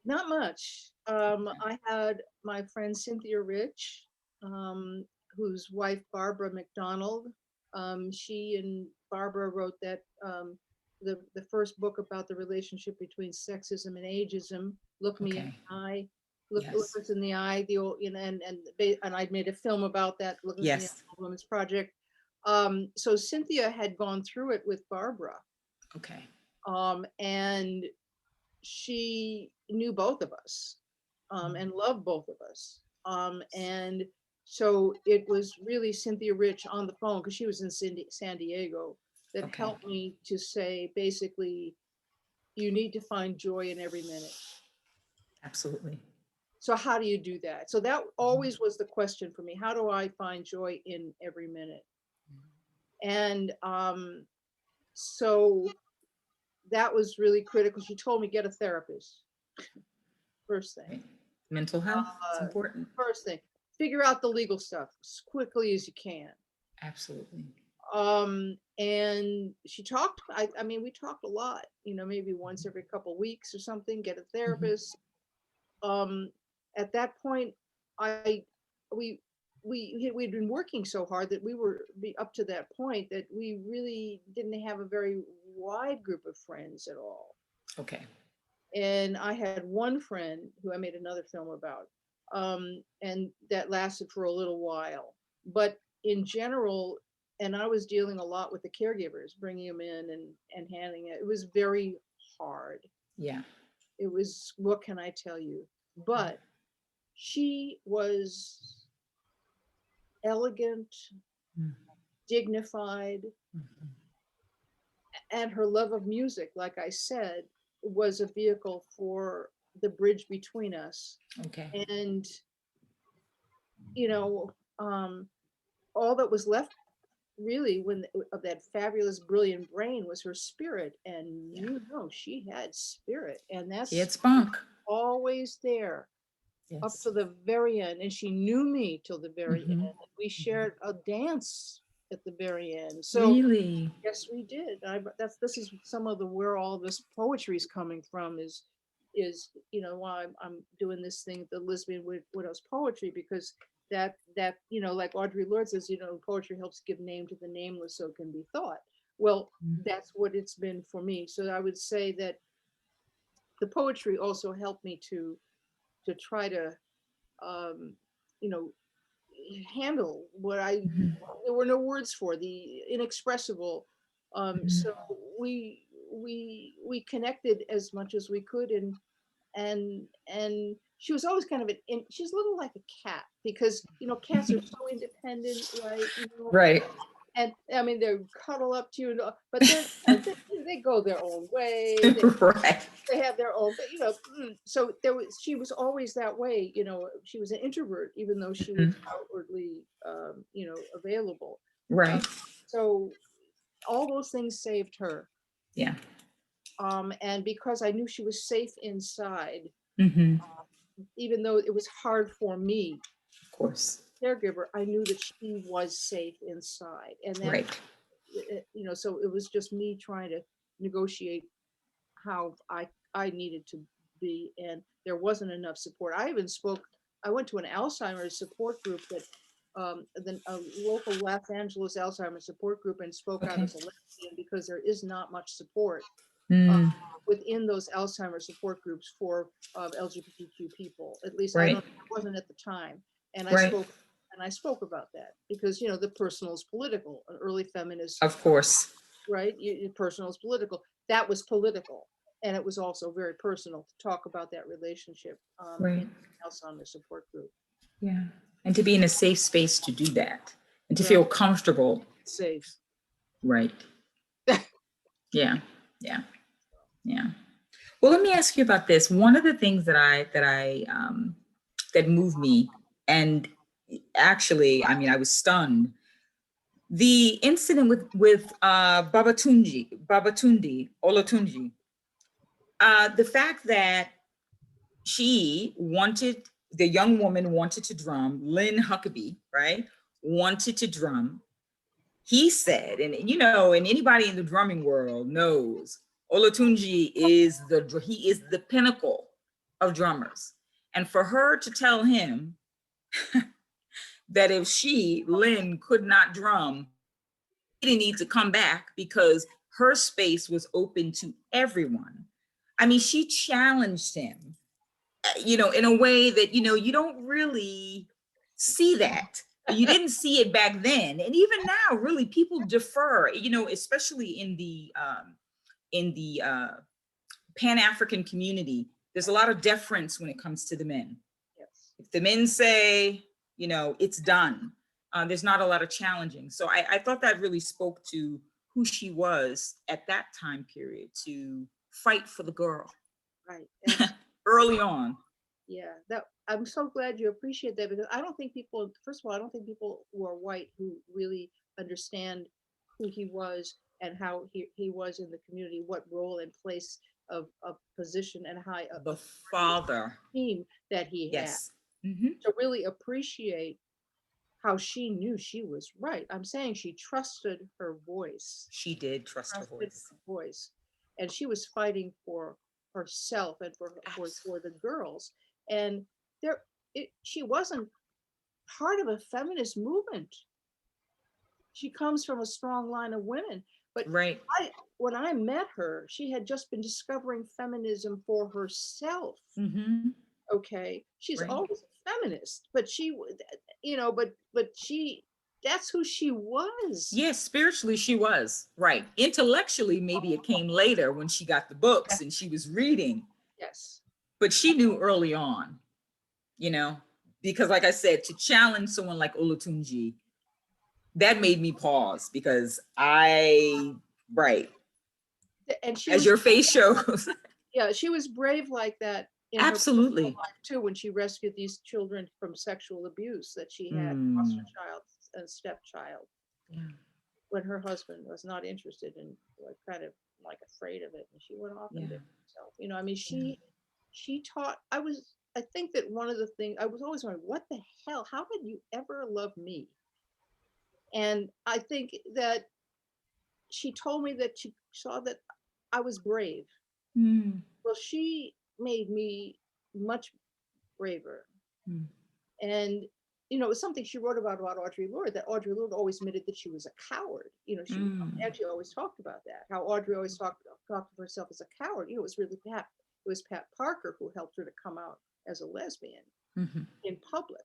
Not much. I had my friend Cynthia Rich, whose wife Barbara McDonald. She and Barbara wrote that the first book about the relationship between sexism and ageism. Look me in Okay. the eye. Look Yes. us in the eye. The old, you know, and I made a film about that. Look us in the Yes. eye, Women's Project. So Cynthia had gone through it with Barbara, Okay. and she knew both of us, and loved both of us. And so it was really Cynthia Rich on the phone, because she was in San Diego, that Okay. helped me to say, basically, you need to find joy in every minute. Absolutely. So how do you do that? So that always was the question for me. How do I find joy in every minute? And so that was really critical. She told me, get a therapist, first thing. Right. Mental health is Uh, important. First thing, figure out the legal stuff as quickly as you can. Absolutely. And she talked, I mean, we talked a lot, you know, maybe once every couple weeks or something, get a therapist. At that point, I, we, we'd been working so hard that we were up to that point that we really didn't have a very wide group of friends at all. Okay. And I had one friend who I made another film about, and that lasted for a little while. But in general, and I was dealing a lot with the caregivers, bringing them in and handling it. It was very hard. Yeah. It was, what can I tell you? But she was elegant, Mhm. dignified, Mhm. and her love of music, like I said, was a vehicle for the bridge between us. Okay. And you know, all that was left really when of that fabulous, brilliant brain was her spirit. And Yeah. you know, she had spirit, and She had that's spunk. always there up Yes. to the very end. And she knew me till the very Mhm. end. We shared a dance at the very end. So Really? yes, we did. This is some of the where all this poetry is coming from, is you know, why I'm doing this thing, the Lesbian Widows Poetry, because that you know, like Audre Lorde says, you know, poetry helps give name to the nameless so it can be thought. Well, Mhm. that's what it's been for me. So I would say that the poetry also helped me to try to um, you know, handle what Mhm. there were no words for, the inexpressible. Mhm. So we connected as much as we could, and she was always kind of she's a little like a cat, because you know, cats are so independent, right? You know, Right. and I mean, they cuddle up to you, but then they go their own way. Right. They have their own, but you know, so she was always that way. You know, she was an introvert, even though she was Mhm. outwardly, you know, available. Right. So all those things saved her. Yeah. And because I knew she was safe inside, Mhm. even though it was hard for me, Of course. caregiver, I knew that she was safe inside, and that, Right. you know, so it was just me trying to negotiate how I needed to be, and there wasn't enough support. I went to an Alzheimer's support group that then a local Los Angeles Alzheimer's support group, and spoke out Okay. as a lesbian, because there is not much support uh, Mm. within those Alzheimer's support groups for LGBTQ people. At least I Right. don't, it wasn't at the time. And Right. I spoke about that, because you know, the personal is political. An early feminist, Of course. right? Your personal is political. that was political. And it was also very personal to talk about that relationship Right. else on the support group. Yeah. And to be in a safe space to do that and to Right. feel comfortable. Safe. Right. Yeah. Yeah. Yeah. Well, let me ask you about this. One of the things that moved me, and actually, I mean, I was stunned. The incident with Babatunde Olatunji, the fact that the young woman wanted to drum, Lynn Huckabee, right, wanted to drum. He said, and and anybody in the drumming world knows, Olatunji is the pinnacle of drummers. And for her to tell him that if Lynn, could not drum, he didn't need to come back because her space was open to everyone. I mean, she challenged him, in a way that, you don't really see that. You didn't see it back then. And even now, really, people defer, especially in the Pan-African community, there's a lot of deference when it comes to the men. Yes. If the men say, it's done, there's not a lot of challenging. So I thought that really spoke to who she was at that time period, to fight for the girl. Right. Early on. Yeah, I'm so glad you appreciate that, because I don't think people, first of all, I don't think people who are white who really understand who he was and how he was in the community, what role and place of position and how The father team that he yes. had. Mm-hmm. To really appreciate how she knew she was right. I'm saying she trusted her voice. She did trust her voice. And she was fighting for herself and for the girls. And she wasn't part of a feminist movement. She comes from a strong line of women. But right. When I met her, she had just been discovering feminism for herself. Mm-hmm. Okay. She's right. always a feminist, but she, but she, that's who she was. Yes, spiritually she was. Right. Intellectually, maybe it came later when she got the books and she was reading. Yes. But she knew early on, because like I said, to challenge someone like Olatunji, that made me pause because right. And she as your face shows. Yeah, she was brave like that. Absolutely. Her life too, when she rescued these children from sexual abuse that she had, foster child and stepchild. Yeah. When her husband was not interested and kind of afraid of it, and she went off and did it herself. I mean, she taught. I think that one of the things I was always wondering, what the hell? How did you ever love me? And I think that she told me that she saw that I was brave. Well, she made me much braver. And it was something she wrote about Audre Lorde, that Audre Lorde always admitted that she was a coward. She actually always talked about that, how Audre always talked of herself as a coward. It was really Pat. It was Pat Parker who helped her to come out as a lesbian in public.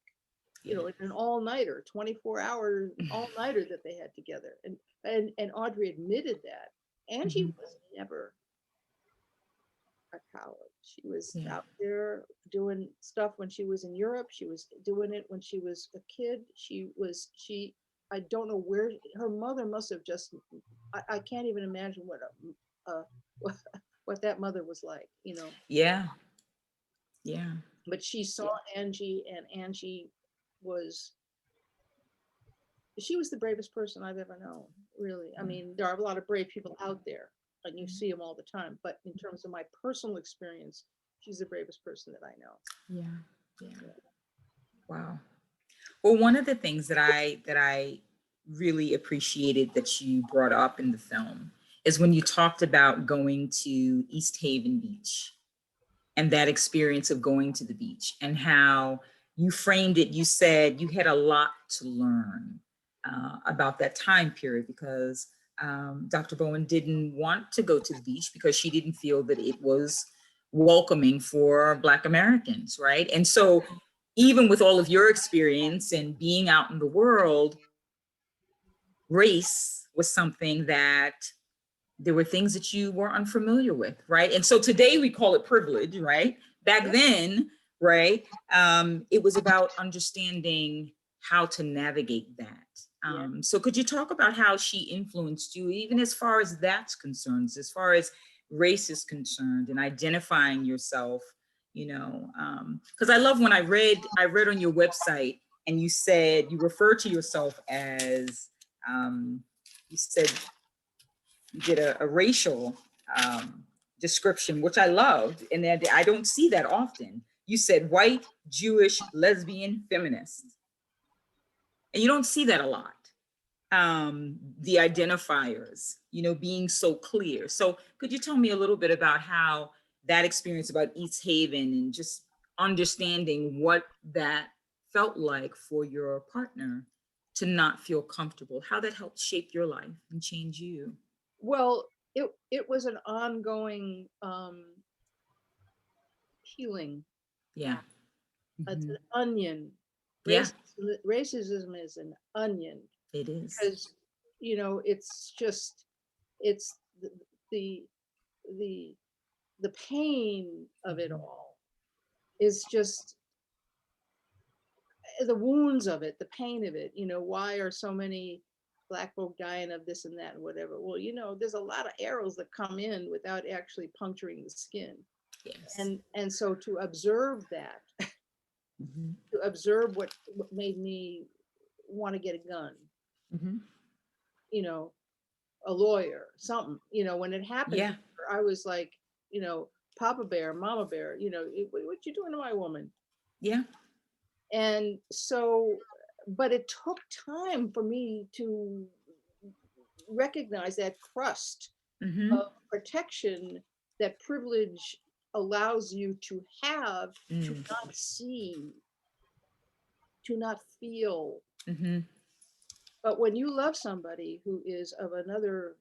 In an all-nighter, 24-hour all-nighter that they had together. And Audre admitted that. Angie was never a coward. She was out there doing stuff when she was in Europe. She was doing it when she was a kid. I don't know where her mother must have just, I can't even imagine what that mother was like, Yeah. But she saw Angie, and Angie she was the bravest person I've ever known, really. I mean, there are a lot of brave people out there, and you see them all the time. But in terms of my personal experience, she's the bravest person that I know. Yeah. Wow. Well, one of the things that I really appreciated that you brought up in the film is when you talked about going to East Haven Beach and that experience of going to the beach, and how you framed it. You said you had a lot to learn about that time period, because Dr. Bowen didn't want to go to the beach because she didn't feel that it was welcoming for Black Americans, right? And so even with all of your experience and being out in the world, race was something that there were things that you were unfamiliar with, right? And so today we call it privilege, right? Back then, right, it was about understanding how to navigate that. So could you talk about how she influenced you, even as far as that's concerned, as far as race is concerned, and identifying yourself, you know, because I love when I read on your website, and you said you refer to yourself as, you said you did a racial description, which I loved, and that I don't see that often. You said white, Jewish, lesbian, feminist, and you don't see that a lot. The identifiers, you know, being so clear. So could you tell me a little bit about how that experience about East Haven, and just understanding what that felt like for your partner to not feel comfortable, how that helped shape your life and change you? Well, it was an ongoing healing. Yeah. It's Mhm. an onion. Yeah, Racism is an onion, it is. because you know it's just it's the the the pain of it all is just the wounds of it, the pain of it. You know, why are so many black folk dying of this and that and whatever? Well, you know, there's a lot of arrows that come in without actually puncturing the skin. Yes. And so to observe that, Mhm. to observe what made me want to get a gun, Mhm. you know, a lawyer, something, you know, when it happened, Yeah. I was like, you know, Papa Bear, Mama Bear, you know, what you doing to my woman? Yeah. And so, but it took time for me to recognize that crust Mhm. of protection that privilege allows you to have, to Mm. not see, to not feel. Mhm. But when you love somebody who is of another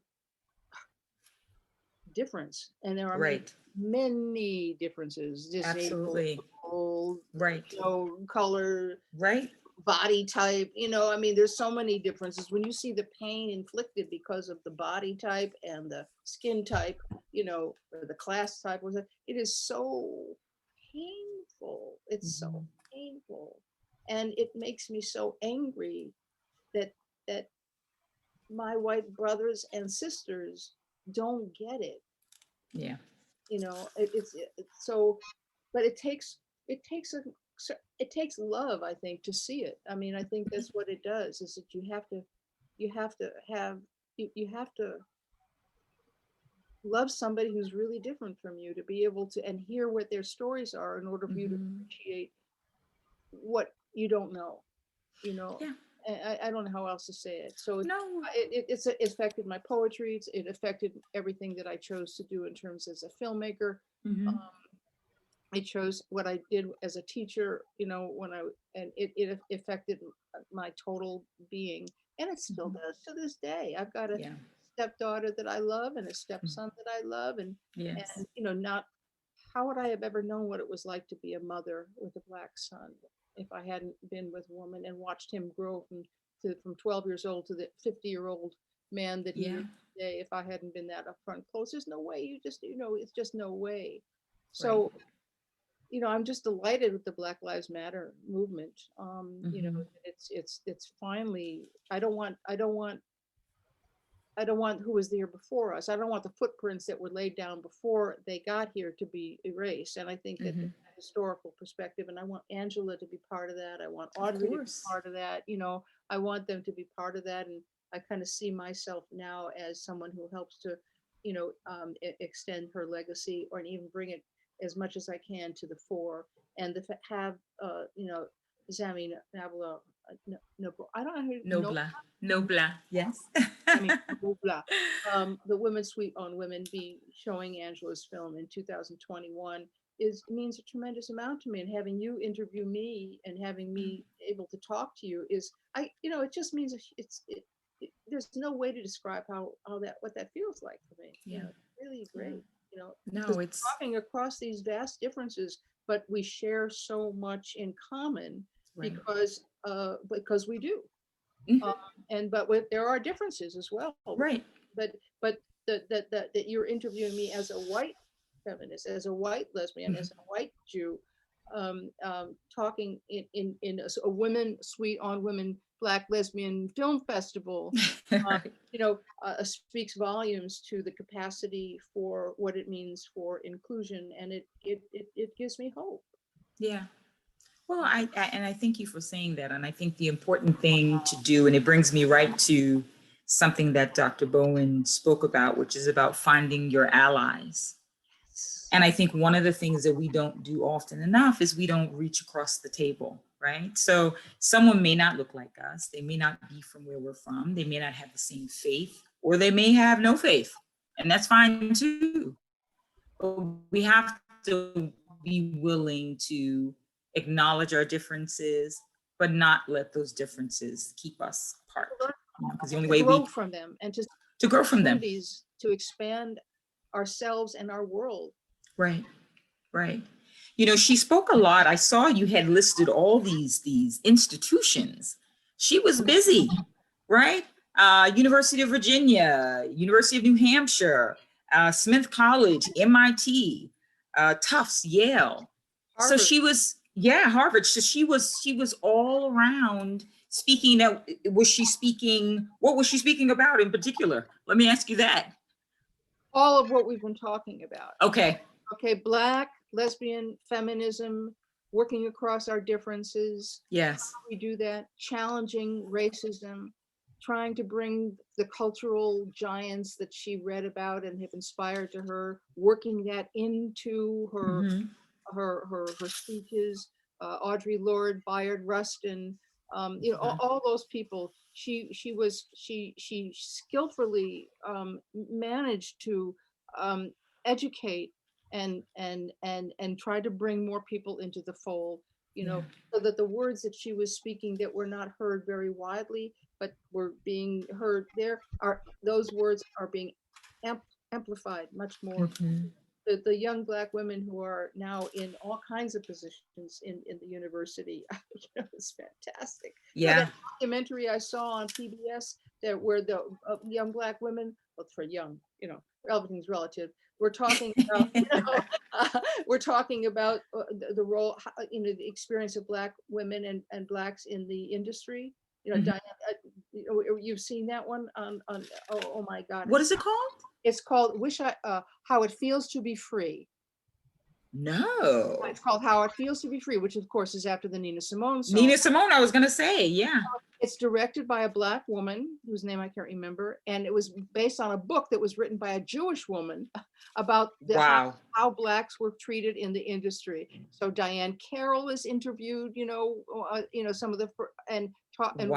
difference, and there are many, Right. many differences, disabled, Absolutely. Right. you know, color, Right. body type, you know, I mean, there's so many differences. When you see the pain inflicted because of the body type and the skin type, you know, or the class type, it is so painful. It's so Mhm. painful. And it makes me so angry that that my white brothers and sisters don't get it. Yeah. You know, it's so, but it takes a it takes love, I think, to see it. I mean, I think that's what it does, is that you have to have you have to love somebody who's really different from you, to be able to and hear what their stories are, in order for you to Mhm. appreciate what you don't know, you know. Yeah. I don't know how else to say it. So No. it affected my poetry. It affected everything that I chose to do in terms as a filmmaker. Mhm. I chose what I did as a teacher, you know, and it affected my total being. And it still Mhm. does to this day. I've got a Yeah. stepdaughter that I love and a Mm. stepson that I love. Yes. And, you know, not, how would I have ever known what it was like to be a mother with a black son if I hadn't been with a woman and watched him grow from 12 years old to the 50-year-old man that he Yeah. is today? If I hadn't been that upfront close, there's no way. You know, it's just no way. Right. So, you know, I'm just delighted with the Black Lives Matter movement. You know, Mhm. it's finally. I don't want who was there before us. I don't want the footprints that were laid down before they got here to be erased. And I think that the Mhm. historical perspective, and I want Angela to be part of that. I want Of Audrey to be course. part of that. You know, I want them to be part of that. And I kind of see myself now as someone who helps to, you know, extend her legacy, or even bring it as much as I can to the fore. And have, you know, Zami Nabla, no, I don't know who, no, Nobla. Nobla. Yes. I mean, Nobla. The Women's Suite on Women be showing Angela's film in 2021 means a tremendous amount to me. And having you interview me and having me able to talk to you is, you know, it just means there's no way to describe how that, what that feels like for me. You Yeah. know, it's really Yeah. great. You know, because No, we're it's talking across these vast differences, but we share so much in common, right. because we do. Um, Mhm. and but there are differences as well. Right. But but that you're interviewing me as a white feminist, as a white lesbian, as a white Jew, talking in a women suite on women Black lesbian film festival, Right. speaks volumes to the capacity for what it means for inclusion, and it gives me hope. Yeah. Well, and I thank you for saying that. And I think the important thing to do, and it brings me right to something that Dr. Bowen spoke about, which is about finding your allies. And I think one of the things that we don't do often enough is we don't reach across the table, right? So someone may not look like us, they may not be from where we're from, they may not have the same faith, or they may have no faith, and that's fine too. But we have to be willing to acknowledge our differences, but not let those differences keep us apart. Because the only way to grow from them and to grow from them, to expand ourselves and our world. Right, right. She spoke a lot. I saw you had listed all these institutions. She was busy, right? University of Virginia, University of New Hampshire, Smith College, MIT, Tufts, Yale. Harvard. So she was, Harvard. So she was all around speaking. What was she speaking about in particular? Let me ask you that. All of what we've been talking about. Okay. Black, lesbian, feminism, working across our differences. Yes. We do that, challenging racism, trying to bring the cultural giants that she read about and have inspired to her, working that into her her speeches, Audre Lorde, Bayard Rustin, all those people. She skillfully managed to educate and try to bring more people into the fold, so that the words that she was speaking that were not heard very widely, but were being heard those words are being amplified much more. The young Black women who are now in all kinds of positions in the university, it's fantastic. That documentary I saw on PBS where the young Black women, well, for young, everything's relative. We're talking about, we're talking about the role, the experience of Black women and Blacks in the industry. Diane, you've seen that one on oh my God. What is it called? It's called How It Feels to Be Free. No. It's called How It Feels to Be Free, which of course is after the Nina Simone song. Nina Simone, I was going to say, yeah. It's directed by a Black woman whose name I can't remember. And it was based on a book that was written by a Jewish woman about how Blacks were treated in the industry. So Diane Carroll is interviewed, some of the, and talking,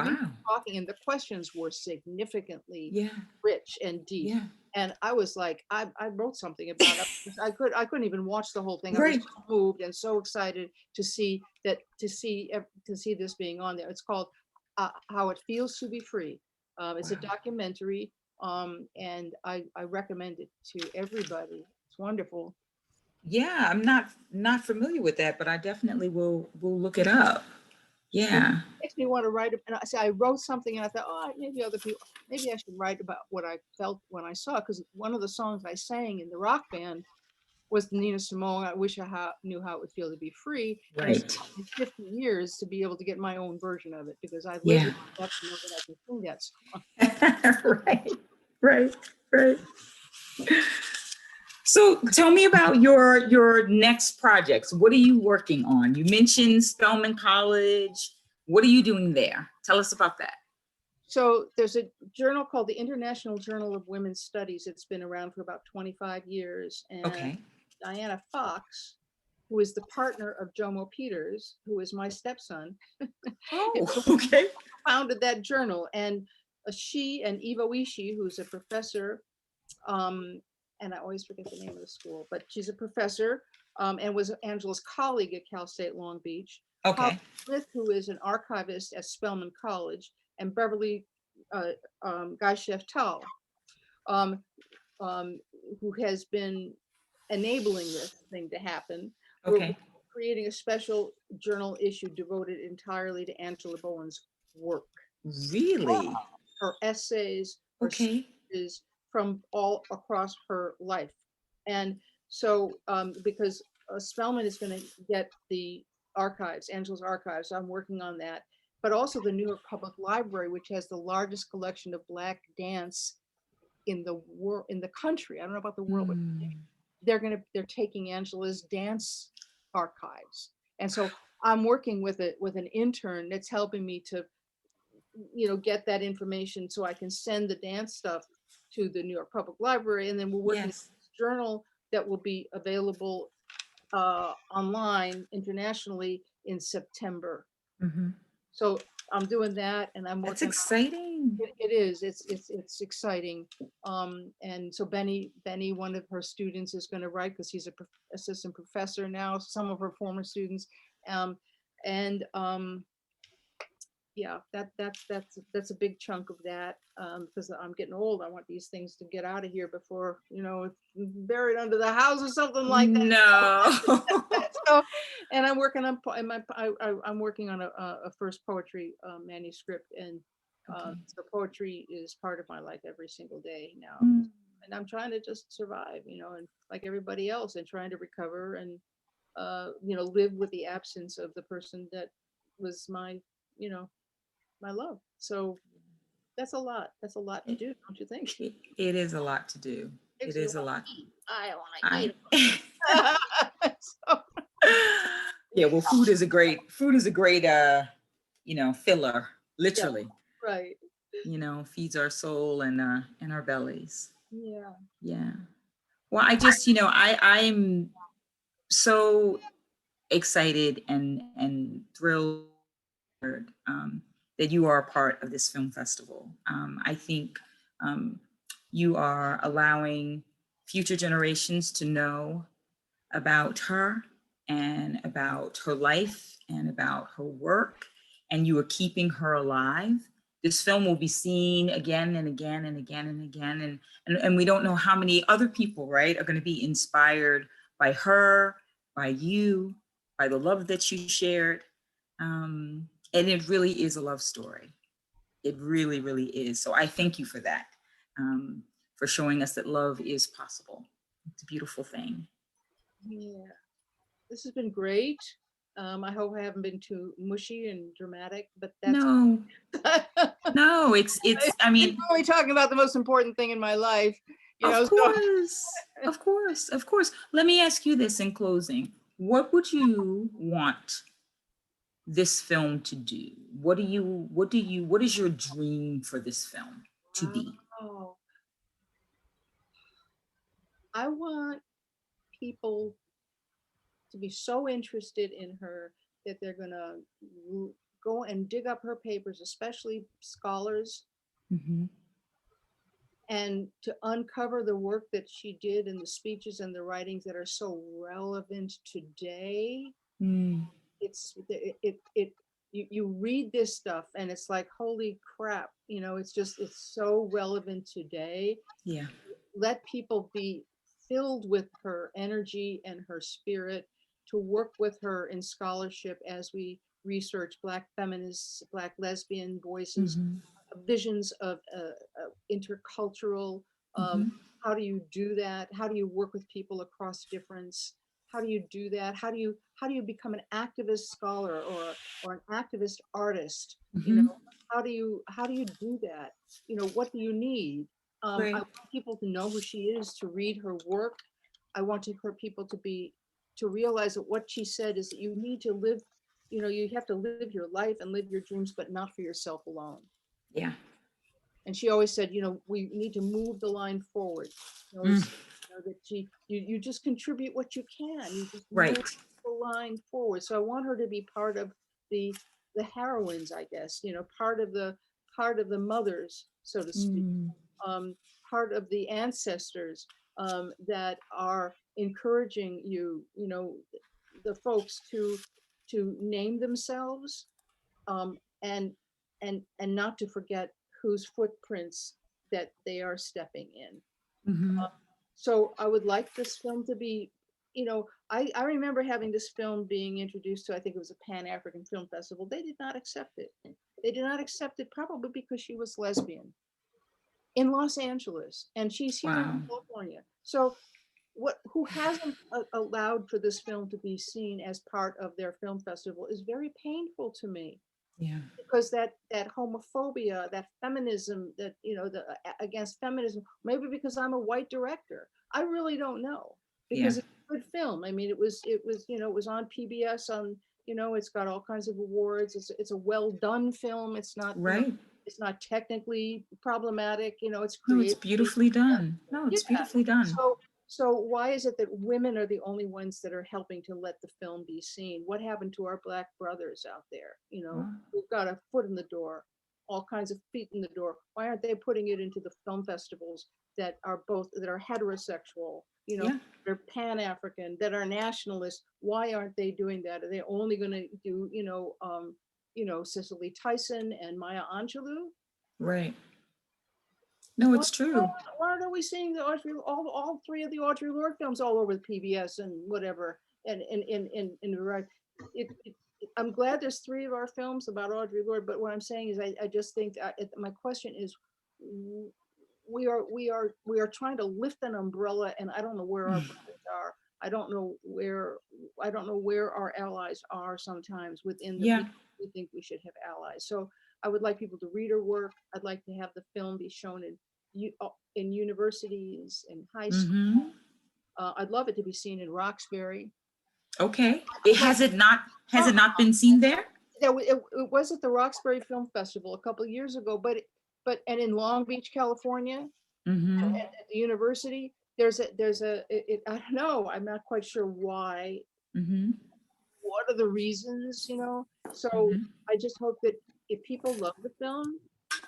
and the questions were significantly rich and deep. Yeah. And I was like, I wrote something about it. I couldn't even watch the whole thing. I was so moved and so excited to see this being on there. It's called How It Feels to Be Free. It's a documentary, and I recommend it to everybody. It's wonderful. Yeah, I'm not familiar with that, but I definitely will look it up. Yeah. It makes me want to write. And I wrote something, and I thought, maybe other people, maybe I should write about what I felt when I saw it, because one of the songs I sang in the rock band was the Nina Simone, I Wish I Knew How It Would Feel to Be Free. Right. It's taken me 50 years to be able to get my own version of it, because I've lived enough to know that I can sing that song. Right. So tell me about your next projects. What are you working on? You mentioned Spelman College. What are you doing there? Tell us about that. So there's a journal called the International Journal of Women's Studies. It's been around for about 25 years. And Diana Fox, who is the partner of Jomo Peters, who is my stepson, founded that journal. And she and Eva Oishi, who's a professor, and I always forget the name of the school, but she's a professor and was Angela's colleague at Cal State Long Beach. Okay. Smith, who is an archivist at Spelman College, and Beverly Guy-Sheff-Tull, who has been enabling this thing to happen. We're creating a special journal issue devoted entirely to Angela Bowen's work. Really? Her essays, her speeches, from all across her life. And so, because Spellman is going to get the archives, Angela's archives, I'm working on that, but also the New York Public Library, which has the largest collection of Black dance in the world, in the country. I don't know about the world, but they're taking Angela's dance archives. And so I'm working with an intern that's helping me to, get that information so I can send the dance stuff to the New York Public Library. And then we're working on Yes. this journal that will be available online internationally in September. Mm-hmm. So I'm doing that, and I'm That's working. exciting. It is. It's exciting. And so Benny, one of her students, is going to write, because he's a assistant professor now. Some of her former students, and yeah, that's a big chunk of that, because I'm getting old. I want these things to get out of here before, it's buried under the house or something like that. No. So, and I'm working on I'm working on a first poetry manuscript, and Okay. so poetry is part of my life every single day now. Mm. And I'm trying to just survive, and like everybody else, and trying to recover, and live with the absence of the person that was my, my love. So that's a lot. That's a lot to do, don't you think? It is a lot to do. Makes It me is a wanna lot. eat. I want to I, eat. So, yeah, well, food is a great, filler, yeah, literally, right. feeds our soul and our bellies. Yeah. Yeah. Well, I just, I'm so excited and thrilled that you are a part of this film festival. I think you are allowing future generations to know about her and about her life and about her work, and you are keeping her alive. This film will be seen again and again and again and again, and we don't know how many other people, right, are going to be inspired by her, by you, by the love that you shared. And it really is a love story. It really, really is. So I thank you for that, for showing us that love is possible. It's a beautiful thing. Yeah. This has been great. I hope I haven't been too mushy and dramatic, but that's No, no, it's, I mean, only talking about the most important thing in my life, of so course, of course, of course. Let me ask you this in closing. What would you want this film to do? What is your dream for this film to be? oh, I want people to be so interested in her that they're gonna go and dig up her papers, especially scholars, Mm-hmm. and to uncover the work that she did in the speeches and the writings that are so relevant today. Mm, You read this stuff and it's like, holy crap, it's so relevant today. yeah. Let people be filled with her energy and her spirit, to work with her in scholarship as we research Black feminists, Black lesbian voices, Mm-hmm. visions of intercultural. Mm-hmm. How do you do that? How do you work with people across difference? How do you do that? How do you become an activist scholar, or an activist artist? Mm-hmm. How do you do that? What do you need? I Right. want people to know who she is, to read her work. I want her people to realize that what she said is that you need to live, you have to live your life and live your dreams, but not for yourself alone. Yeah. And she always said, we need to move the line forward. Mm, That you just contribute what you can. You just right. move the line forward. So I want her to be part of the heroines, I guess. Part of the mothers, so to speak. Mm, Part of the ancestors, that are encouraging the folks to name themselves, and not to forget whose footprints that they are stepping in. mm-hmm. So I would like this film to be, I remember having this film being introduced to, I think it was a Pan-African Film Festival. They did not accept it. They did not accept it, probably because she was lesbian. in Los Angeles, and she's here Wow. in California. So who hasn't allowed for this film to be seen as part of their film festival is very painful to me, Yeah. because that homophobia, that feminism, that the against feminism, maybe because I'm a white director, I really don't know, Yeah. because it's a good film. I mean, it was it was on PBS, on it's got all kinds of awards. It's a well done film. It's not Right. it's not technically problematic. It's No, it's creatively. beautifully done. No, Yeah. it's beautifully done. So why is it that women are the only ones that are helping to let the film be seen? What happened to our Black brothers out there? Wow. We've got a foot in the door, all kinds of feet in the door. Why aren't they putting it into the film festivals that are heterosexual, Yeah. they're Pan-African, that are nationalists? Why aren't they doing that? Are they only going to do, Cicely Tyson and Maya Angelou? Right. No, it's true. Why aren't we seeing the all three of the Audre Lorde films all over the PBS and whatever? And right, I'm glad there's three of our films about Audre Lorde, but what I'm saying is I just think my question is, we are trying to lift an umbrella, and I don't know where our brothers are. I don't know where our allies are sometimes within the Yeah. people we think we should have allies. So I would like people to read her work. I'd like to have the film be shown in universities and high school. Mm-hmm. I'd love it to be seen in Roxbury. Okay. Has it not been seen there? It was at the Roxbury Film Festival a couple of years ago, and in Long Beach, California, Mm-hmm. at the university, I don't know, I'm not quite sure why. Mm-hmm. What are the reasons, So Mm-hmm. I just hope that if people love the film,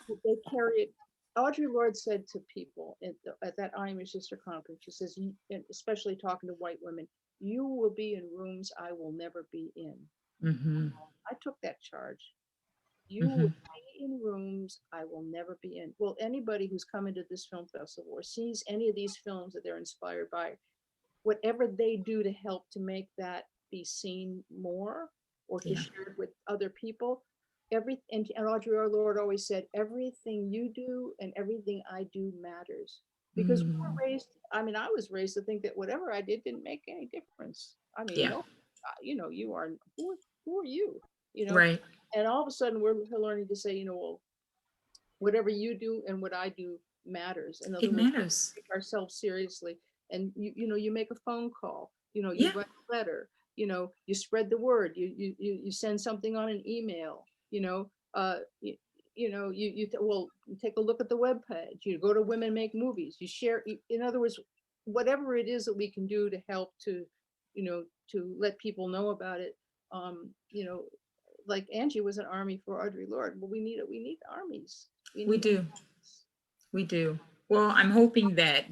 that they carry it. Audre Lorde said to people at that I Am Your Sister conference, she says, especially talking to white women, you will be in rooms I will never be in. Mm-hmm. I took that charge. You Mm-hmm. will be in rooms I will never be in. Well, anybody who's coming to this film festival or sees any of these films that they're inspired by, whatever they do to help to make that be seen more, or to Yeah. share it with other people, and Audre Lorde always said, everything you do and everything I do matters. Because we were raised, I mean, I was raised to think that whatever I did didn't make any difference. I mean, Yeah. no, you are, who are you? Right. And all of a sudden we're learning to say, well, whatever you do and what I do matters. In other It words, matters. take ourselves seriously. And you make a phone call, you Yeah. write a letter, you spread the word, you send something on an email, well, you take a look at the web page, you go to Women Make Movies, you share. In other words, whatever it is that we can do to help to let people know about it. Like Angie was an army for Audre Lorde. Well, we need armies. We do. We do. Well, I'm hoping that,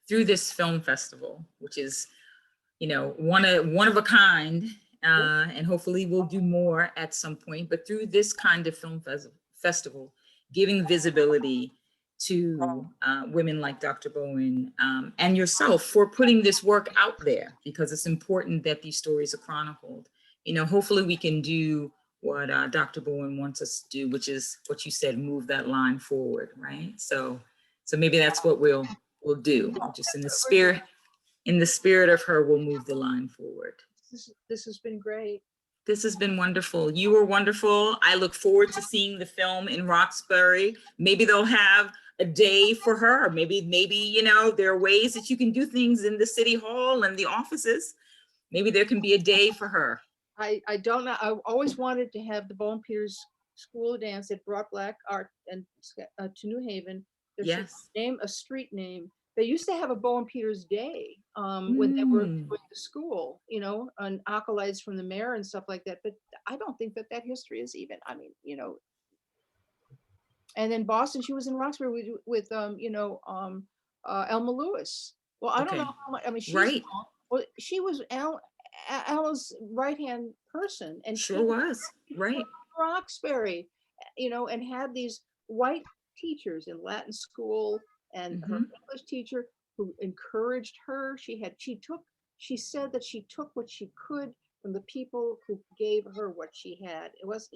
through this film festival, which is, one of a kind, and hopefully we'll do more at some point, but through this kind of film festival, giving visibility to women like Dr. Bowen and yourself for putting this work out there, because it's important that these stories are chronicled. Hopefully we can do what Dr. Bowen wants us to do, which is what you said, move that line forward, right? So maybe that's what we'll do. Just in the spirit of her, we'll move the line forward. This has been great. This has been wonderful. You were wonderful. I look forward to seeing the film in Roxbury. Maybe they'll have a day for her. Maybe, there are ways that you can do things in the city hall and the offices. Maybe there can be a day for her. I don't know. I always wanted to have the Bowen Peters School of Dance that brought Black art and to New Haven. There should be a street name. They used to have a Bowen Peters Day when they were going to school, and acolytes from the mayor and stuff like that. But I don't think that history is even. I mean, And then Boston, she was in Roxbury with Elma Lewis. Well, I don't know how much. I mean, she was Alma's right-hand person, and sure was right. Roxbury, and had these white teachers in Latin school, and her English teacher who encouraged her. She said that she took what she could from the people who gave her what she had. It was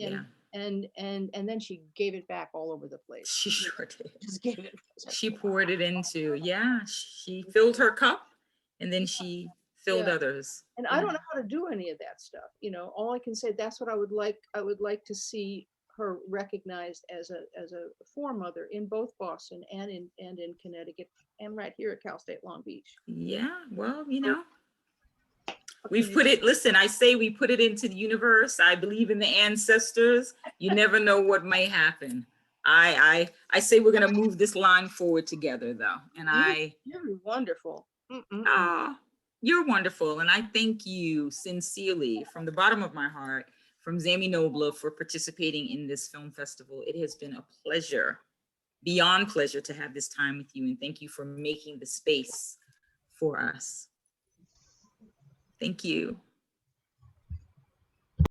and then she gave it back all over the place. She sure did. Just gave it. She poured it into, yeah, she filled her cup and then she filled others. And I don't know how to do any of that stuff. You know, all I can say, that's what I would like to see her recognized as a foremother in both Boston and in Connecticut and right here at Cal State Long Beach. Yeah, well, you know, we've put it, listen, I say we put it into the universe. I believe in the ancestors. You never know what may happen. I say we're gonna move this line forward together though. And You're wonderful. Oh, you're wonderful. And I thank you sincerely from the bottom of my heart, from Zami Nobla, for participating in this film festival. It has been a pleasure, beyond pleasure, to have this time with you. And thank you for making the space for us. Thank you.